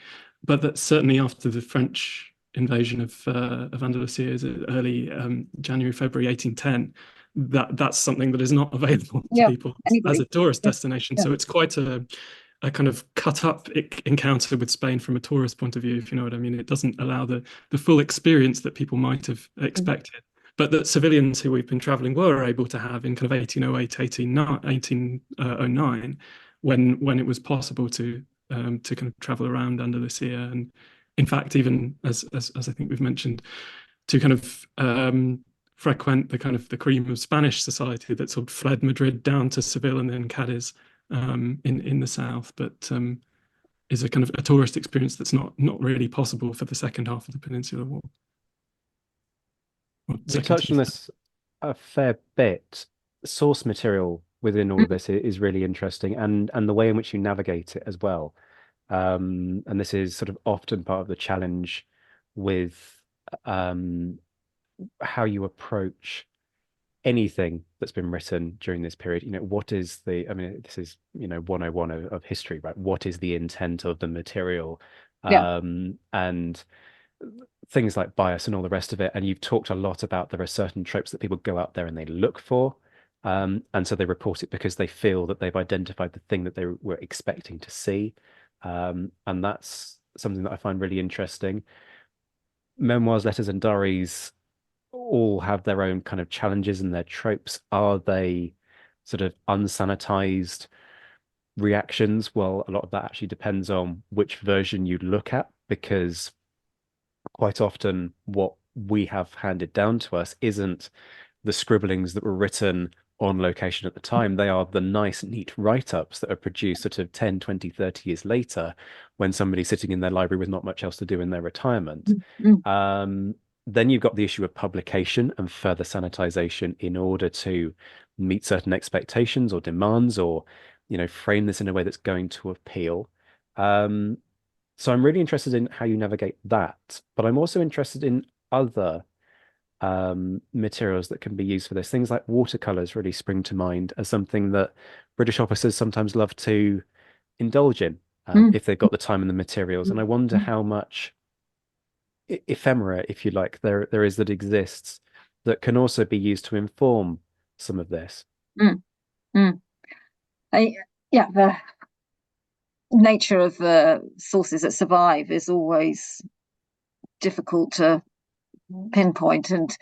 But that certainly after the French invasion of Andalusia, early January, February 1810, that's something that is not available to people as a tourist destination. Yeah. So it's quite a kind of cut up encounter with Spain from a tourist point of view, if you know what I mean. It doesn't allow the full experience that people might have expected, but that civilians who we've been traveling were able to have in kind of 1808, 1809, when it was possible to kind of travel around Andalusia, and in fact, even as I think we've mentioned, to kind of frequent the kind of the cream of Spanish society that sort of fled Madrid down to Seville and then Cadiz in the south, but is a kind of a tourist experience that's not really possible for the second half of the Peninsular War. We touched on this a fair bit. Source material within all of this is really interesting, and the way in which you navigate it as well. And this is sort of often part of the challenge with um, how you approach anything that's been written during this period. What is I mean, this is, 101 of history, right? What is the intent of the material? Yeah. And things like bias and all the rest of it. And you've talked a lot about there are certain tropes that people go out there and they look for. And so they report it because they feel that they've identified the thing that they were expecting to see. And that's something that I find really interesting. Memoirs, letters, and diaries all have their own kind of challenges and their tropes. Are they sort of unsanitized reactions? Well, a lot of that actually depends on which version you look at, because quite often what we have handed down to us isn't the scribblings that were written on location at the time. They are the nice, neat write-ups that are produced sort of 10, 20, 30 years later when somebody's sitting in their library with not much else to do in their retirement. Then you've got the issue of publication and further sanitization in order to meet certain expectations or demands, or, frame this in a way that's going to appeal. So I'm really interested in how you navigate that, but I'm also interested in other materials that can be used for this. Things like watercolors really spring to mind as something that British officers sometimes love to indulge in if they've got the time and the materials. And I wonder how much ephemera, if you like, there is that exists that can also be used to inform some of this. Yeah, the nature of the sources that survive is always difficult to pinpoint, and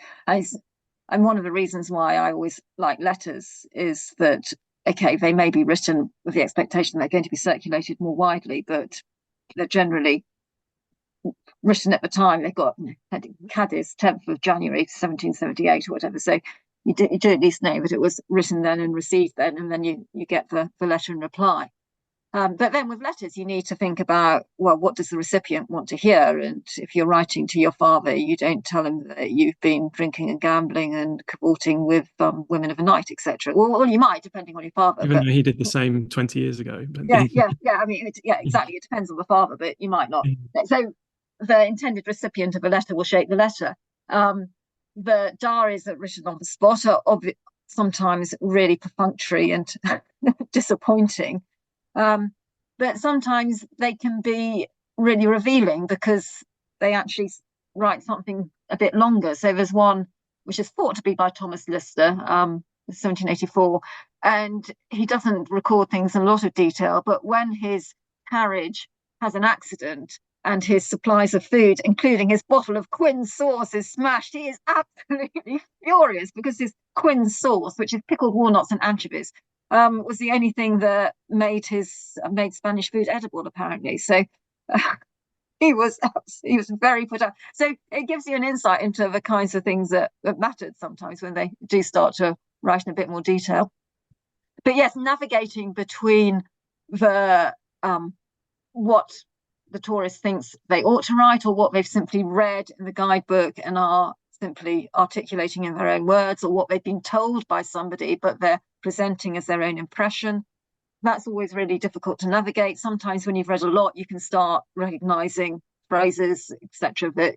one of the reasons why I always like letters is that, okay, they may be written with the expectation they're going to be circulated more widely, but they're generally written at the time. They've got Cadiz, 10th of January 1778 or whatever, so you do at least know that it was written then and received then, and then you get the letter and reply. But then with letters, you need to think about, well, what does the recipient want to hear? And if you're writing to your father, you don't tell him that you've been drinking and gambling and cavorting with women of the night, etc. Well, you might, depending on your father. Even though he did the same 20 years ago. Yeah. I mean, exactly. It depends on the father, but you might not. So the intended recipient of a letter will shape the letter. The diaries that are written on the spot are sometimes really perfunctory and disappointing. But sometimes they can be really revealing because they actually write something a bit longer. So there's one which is thought to be by Thomas Lister, 1784, and he doesn't record things in a lot of detail, but when his carriage has an accident and his supplies of food, including his bottle of Quinn sauce, is smashed, he is absolutely furious because his Quinn sauce, which is pickled walnuts and anchovies, was the only thing that made Spanish food edible, apparently. So he was very put out. So it gives you an insight into the kinds of things that mattered sometimes when they do start to write in a bit more detail. But yes, navigating between the what the tourist thinks they ought to write, or what they've simply read in the guidebook and are simply articulating in their own words, or what they've been told by somebody but they're presenting as their own impression. That's always really difficult to navigate. Sometimes when you've read a lot, you can start recognizing phrases, etc., that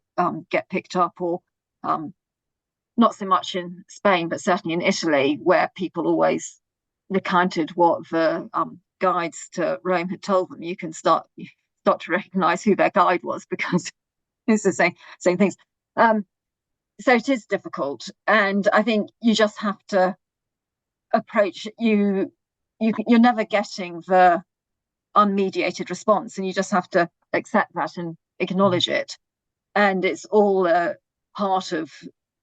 get picked up, or not so much in Spain, but certainly in Italy, where people always recounted what the guides to Rome had told them. You can start to recognize who their guide was, because it's the same things. So it is difficult, and I think you just have to approach you're never getting the unmediated response, and you just have to accept that and acknowledge it. And it's all a part of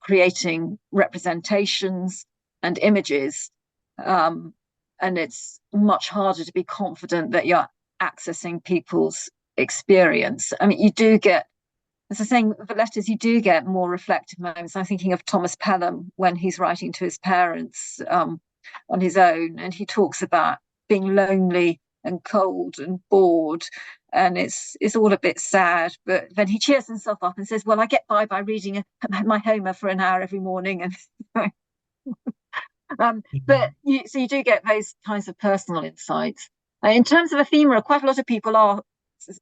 creating representations and images, and it's much harder to be confident that you're accessing people's experience. I mean, you do get, as I was saying, the letters, you do get more reflective moments. I'm thinking of Thomas Pelham when he's writing to his parents on his own, and he talks about being lonely and cold and bored, and it's all a bit sad. But then he cheers himself up and says, well, I get by reading my Homer for an hour every morning. And but you do get those kinds of personal insights. In terms of ephemera, quite a lot of people are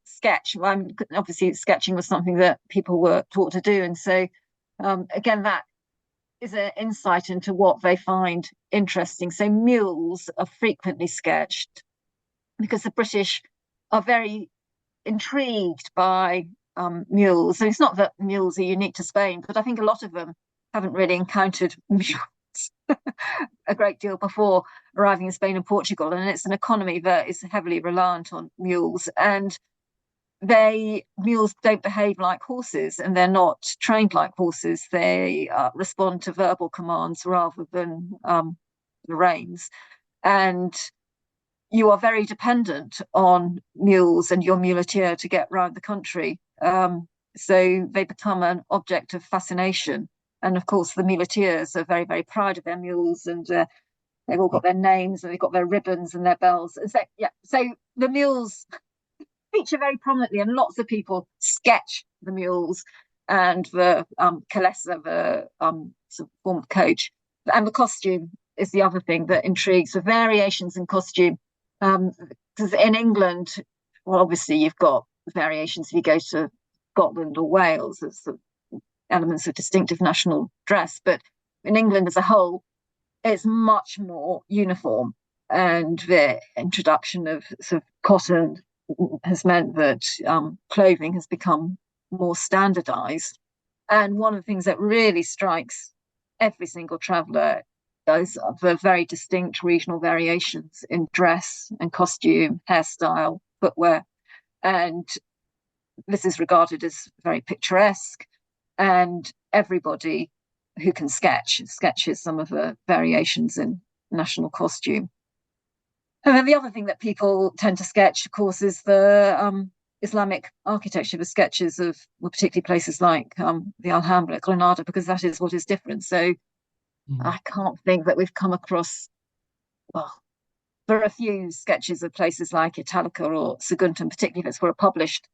sketch. Obviously sketching was something that people were taught to do, and so again, that is an insight into what they find interesting. So mules are frequently sketched because the British are very intrigued by mules. So it's not that mules are unique to Spain, but I think a lot of them haven't really encountered mules a great deal before arriving in Spain and Portugal. And it's an economy that is heavily reliant on mules. And mules don't behave like horses, and they're not trained like horses. They respond to verbal commands rather than the reins. And you are very dependent on mules and your muleteer to get around the country. So they become an object of fascination. And of course, the muleteers are very, very proud of their mules, and they've all got their names and they've got their ribbons and their bells. And so the mules feature very prominently, and lots of people sketch the mules and the calessa, the sort of form of coach. And the costume is the other thing that intrigues, the variations in costume. Because in England, well, obviously you've got variations if you go to Scotland or Wales, there's sort of elements of distinctive national dress, but in England as a whole, it's much more uniform. And the introduction of sort of cotton has meant that clothing has become more standardized. And one of the things that really strikes every single traveller is the very distinct regional variations in dress and costume, hairstyle, footwear. And this is regarded as very picturesque. And everybody who can sketches some of the variations in national costume. And then the other thing that people tend to sketch, of course, is the Islamic architecture, the sketches of particularly places like the Alhambra, Granada, because that is what is different. So I can't think that we've come across, well, there are a few sketches of places like Italica or Saguntum, particularly if it's for a published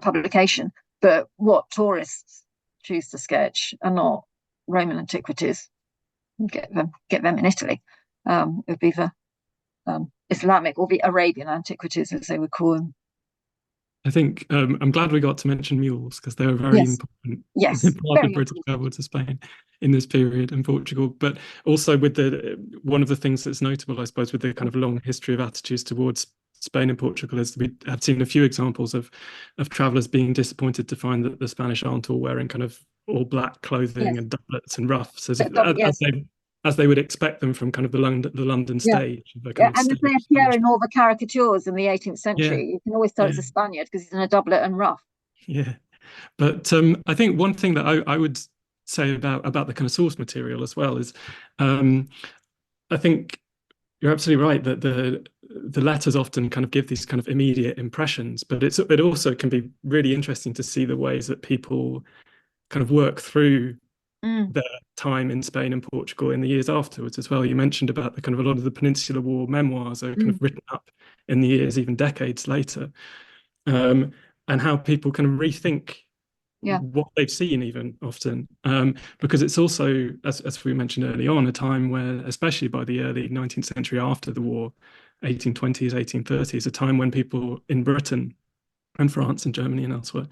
publication. But what tourists choose to sketch are not Roman antiquities. Get them in Italy. It would be the Islamic or the Arabian antiquities, as they would call them. I think I'm glad we got to mention mules, because they were very important part of British travel to Spain in this period, and Portugal. But also with one of the things that's notable, I suppose, with the kind of long history of attitudes towards Spain and Portugal, is we have seen a few examples of travellers being disappointed to find that the Spanish aren't all wearing kind of all black clothing and doublets and ruffs, as they would expect them from kind of the London stage. And as they appear in all the caricatures in the 18th century, you can always tell it's a Spaniard because he's in a doublet and ruff. Yeah, but I think one thing that I would say about the kind of source material as well is, I think you're absolutely right that the letters often kind of give these kind of immediate impressions, but it also can be really interesting to see the ways that people kind of work through their time in Spain and Portugal in the years afterwards as well. You mentioned about the kind of a lot of the Peninsular War memoirs are kind of written up in the years, even decades later, and how people kind of rethink what they've seen, even often, because it's also, as we mentioned early on, a time where, especially by the early 19th century after the war, 1820s, 1830s, a time when people in Britain and France and Germany and elsewhere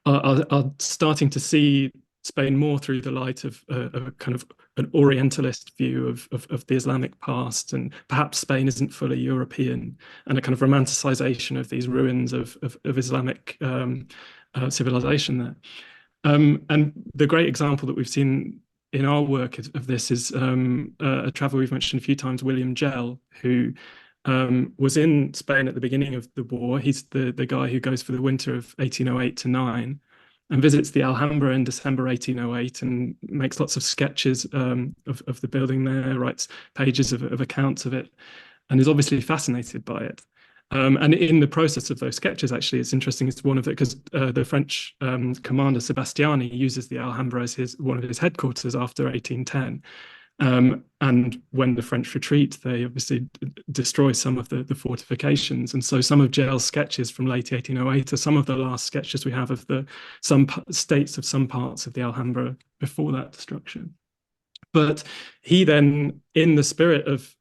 are starting to see Spain more through the light of a kind of an Orientalist view of the Islamic past, and perhaps Spain isn't fully European, and a kind of romanticization of these ruins of Islamic civilization there. And the great example that we've seen in our work of this is a traveller we've mentioned a few times, William Gell, who was in Spain at the beginning of the war. He's the guy who goes for the winter of 1808 to 9 and visits the Alhambra in December 1808 and makes lots of sketches of the building there, writes pages of accounts of it, and is obviously fascinated by it. And in the process of those sketches, actually, it's interesting. It's one of it because the French commander Sebastiani uses the Alhambra as one of his headquarters after 1810, And when the French retreat, they obviously destroy some of the fortifications. And so some of Gell's sketches from late 1808 are some of the last sketches we have of some states of some parts of the Alhambra before that destruction. But he then, in the spirit of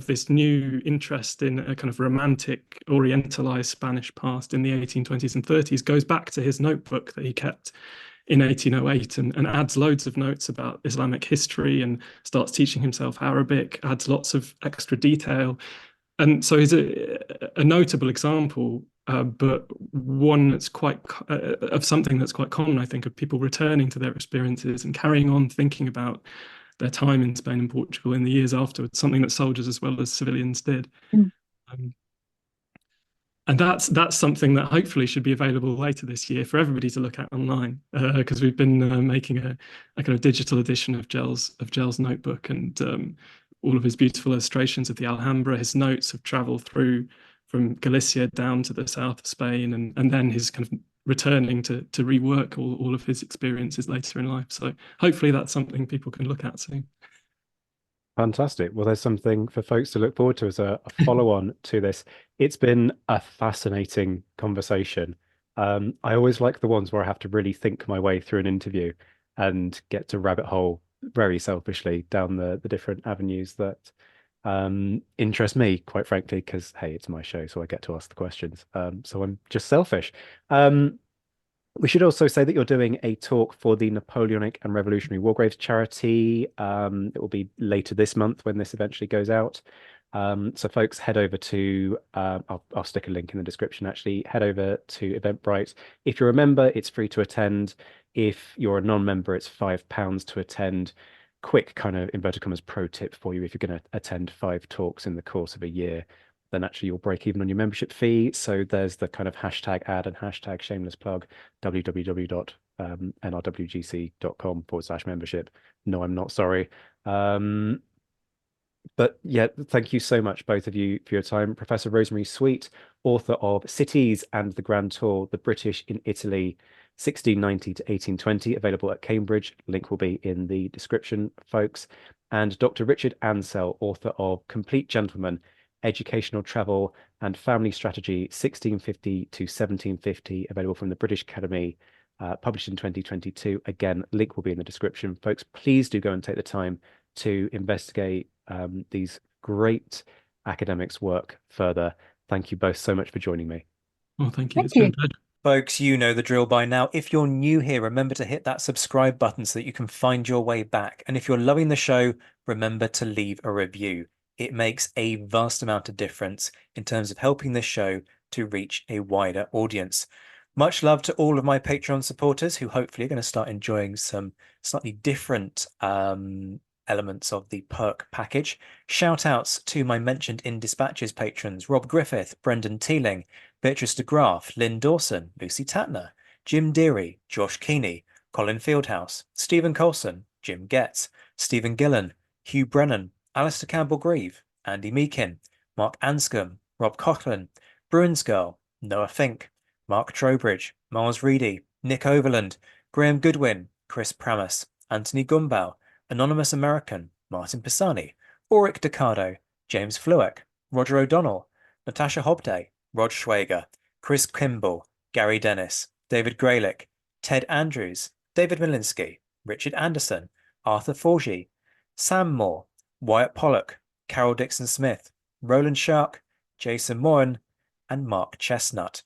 this new interest in a kind of romantic, orientalized Spanish past in the 1820s and 30s, goes back to his notebook that he kept in 1808 and adds loads of notes about Islamic history and starts teaching himself Arabic, adds lots of extra detail. And so he's a notable example, but one that's quite of something that's quite common, I think, of people returning to their experiences and carrying on thinking about their time in Spain and Portugal in the years afterwards, something that soldiers as well as civilians did. And that's something that hopefully should be available later this year for everybody to look at online, because we've been making a kind of digital edition of Gell's notebook, and all of his beautiful illustrations of the Alhambra, his notes of travel through from Galicia down to the south of Spain, and then his kind of returning to rework all of his experiences later in life. So hopefully that's something people can look at soon. Fantastic. Well, there's something for folks to look forward to as a follow-on to this. It's been a fascinating conversation. I always like the ones where I have to really think my way through an interview and get to rabbit hole very selfishly down the different avenues that interest me, quite frankly, because, hey, it's my show, so I get to ask the questions. So I'm just selfish. We should also say that you're doing a talk for the Napoleonic and Revolutionary War Graves charity. It will be later this month when this eventually goes out. So folks, head over to, I'll stick a link in the description actually, head over to Eventbrite. If you're a member, it's free to attend. If you're a non-member, it's £5 to attend. Quick kind of inverted commas pro tip for you: if you're going to attend 5 talks in the course of a year, then actually you'll break even on your membership fee. So there's the kind of hashtag ad and hashtag shameless plug, www.nrwgc.com/membership. No, I'm not sorry. But yeah, thank you so much, both of you, for your time. Professor Rosemary Sweet, author of Cities and the Grand Tour, The British in Italy, 1690 to 1820, available at Cambridge. Link will be in the description, folks. And Dr. Richard Ansell, author of Complete Gentleman, Educational Travel and Family Strategy, 1650 to 1750, available from the British Academy, published in 2022. Again, link will be in the description. Folks, please do go and take the time to investigate these great academics' work further. Thank you both so much for joining me. Well, thank you. Thank It's been you. a pleasure. Folks, you know the drill by now. If you're new here, remember to hit that subscribe button so that you can find your way back. And if you're loving the show, remember to leave a review. It makes a vast amount of difference in terms of helping this show to reach a wider audience. Much love to all of my Patreon supporters who hopefully are going to start enjoying some slightly different elements of the perk package. Shout outs to my mentioned in dispatches patrons: Rob Griffith, Brendan Teeling, Beatrice de Graaf, Lynn Dawson, Lucy Tatner, Jim Deary, Josh Keeney, Colin Fieldhouse, Stephen Colson, Jim Getz, Stephen Gillen, Hugh Brennan, Alistair Campbell-Grieve, Andy Meakin, Mark Anscombe, Rob Coughlin, Bruins Girl, Noah Fink, Mark Trowbridge, Miles Reedy, Nick Overland, Graham Goodwin, Chris Pramas, Anthony Gumbau, Anonymous American, Martin Pisani, Ulrich Decado, James Flueck, Roger O'Donnell, Natasha Hobday, Rod Schwager, Chris Kimball, Gary Dennis, David Graylick, Ted Andrews, David Malinsky, Richard Anderson, Arthur Forgy, Sam Moore, Wyatt Pollock, Carol Dixon Smith, Roland Shark, Jason Moran, and Mark Chestnut.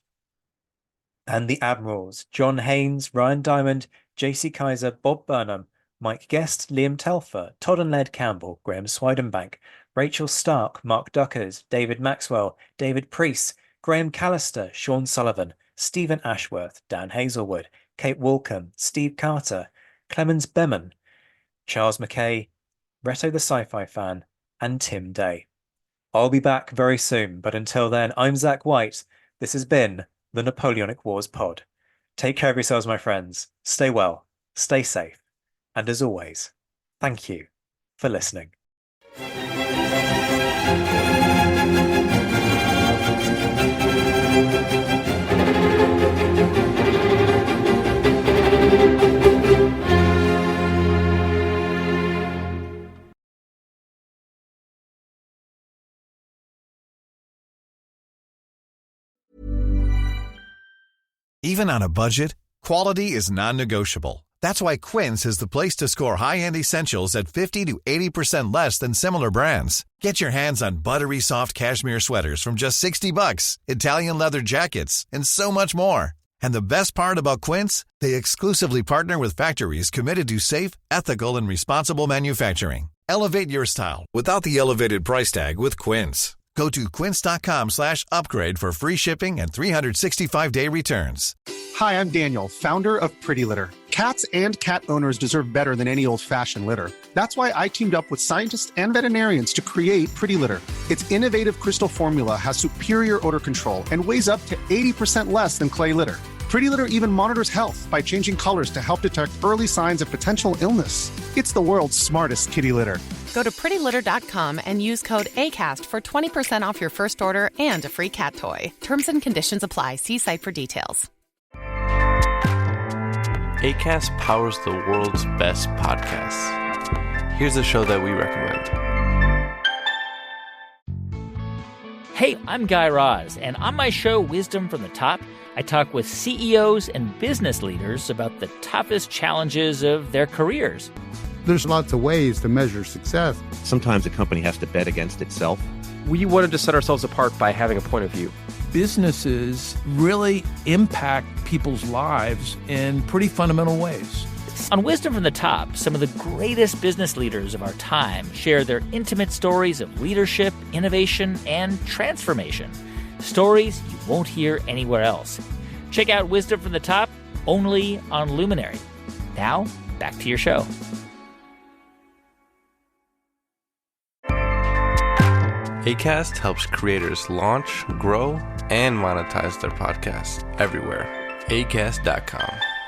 And the Admirals: John Haynes, Ryan Diamond, JC Kaiser, Bob Burnham, Mike Guest, Liam Telfer, Todd and Led Campbell, Graham Swidenbank, Rachel Stark, Mark Duckers, David Maxwell, David Priest, Graham Callister, Sean Sullivan, Stephen Ashworth, Dan Hazelwood, Kate Walcombe, Steve Carter, Clemens Beman, Charles McKay, Reto the Sci-Fi Fan, and Tim Day. I'll be back very soon, but until then, I'm Zach White. This has been the Napoleonic Wars Pod. Take care of yourselves, my friends. Stay well, stay safe, and as always, thank you for listening. Even on a budget, quality is non-negotiable. That's why Quince is the place to score high-end essentials at 50 to 80% less than similar brands. Get your hands on buttery soft cashmere sweaters from just $60, Italian leather jackets, and so much more. And the best part about Quince, they exclusively partner with factories committed to safe, ethical, and responsible manufacturing. Elevate your style without the elevated price tag with Quince. Go to quince.com/upgrade for free shipping and 365-day returns. Hi, I'm Daniel, founder of Pretty Litter. Cats and cat owners deserve better than any old-fashioned litter. That's why I teamed up with scientists and veterinarians to create Pretty Litter. Its innovative crystal formula has superior odor control and weighs up to 80% less than clay litter. Pretty Litter even monitors health by changing colors to help detect early signs of potential illness. It's the world's smartest kitty litter. Go to prettylitter.com and use code ACAST for 20% off your first order and a free cat toy. Terms and conditions apply. See site for details. Acast powers the world's best podcasts. Here's a show that we recommend. Hey, I'm Guy Raz, and on my show, Wisdom from the Top, I talk with CEOs and business leaders about the toughest challenges of their careers. There's lots of ways to measure success. Sometimes a company has to bet against itself. We wanted to set ourselves apart by having a point of view. Businesses really impact people's lives in pretty fundamental ways. On Wisdom from the Top, some of the greatest business leaders of our time share their intimate stories of leadership, innovation, and transformation. Stories you won't hear anywhere else. Check out Wisdom from the Top, only on Luminary. Now, back to your show. Acast helps creators launch, grow, and monetize their podcasts everywhere. Acast.com.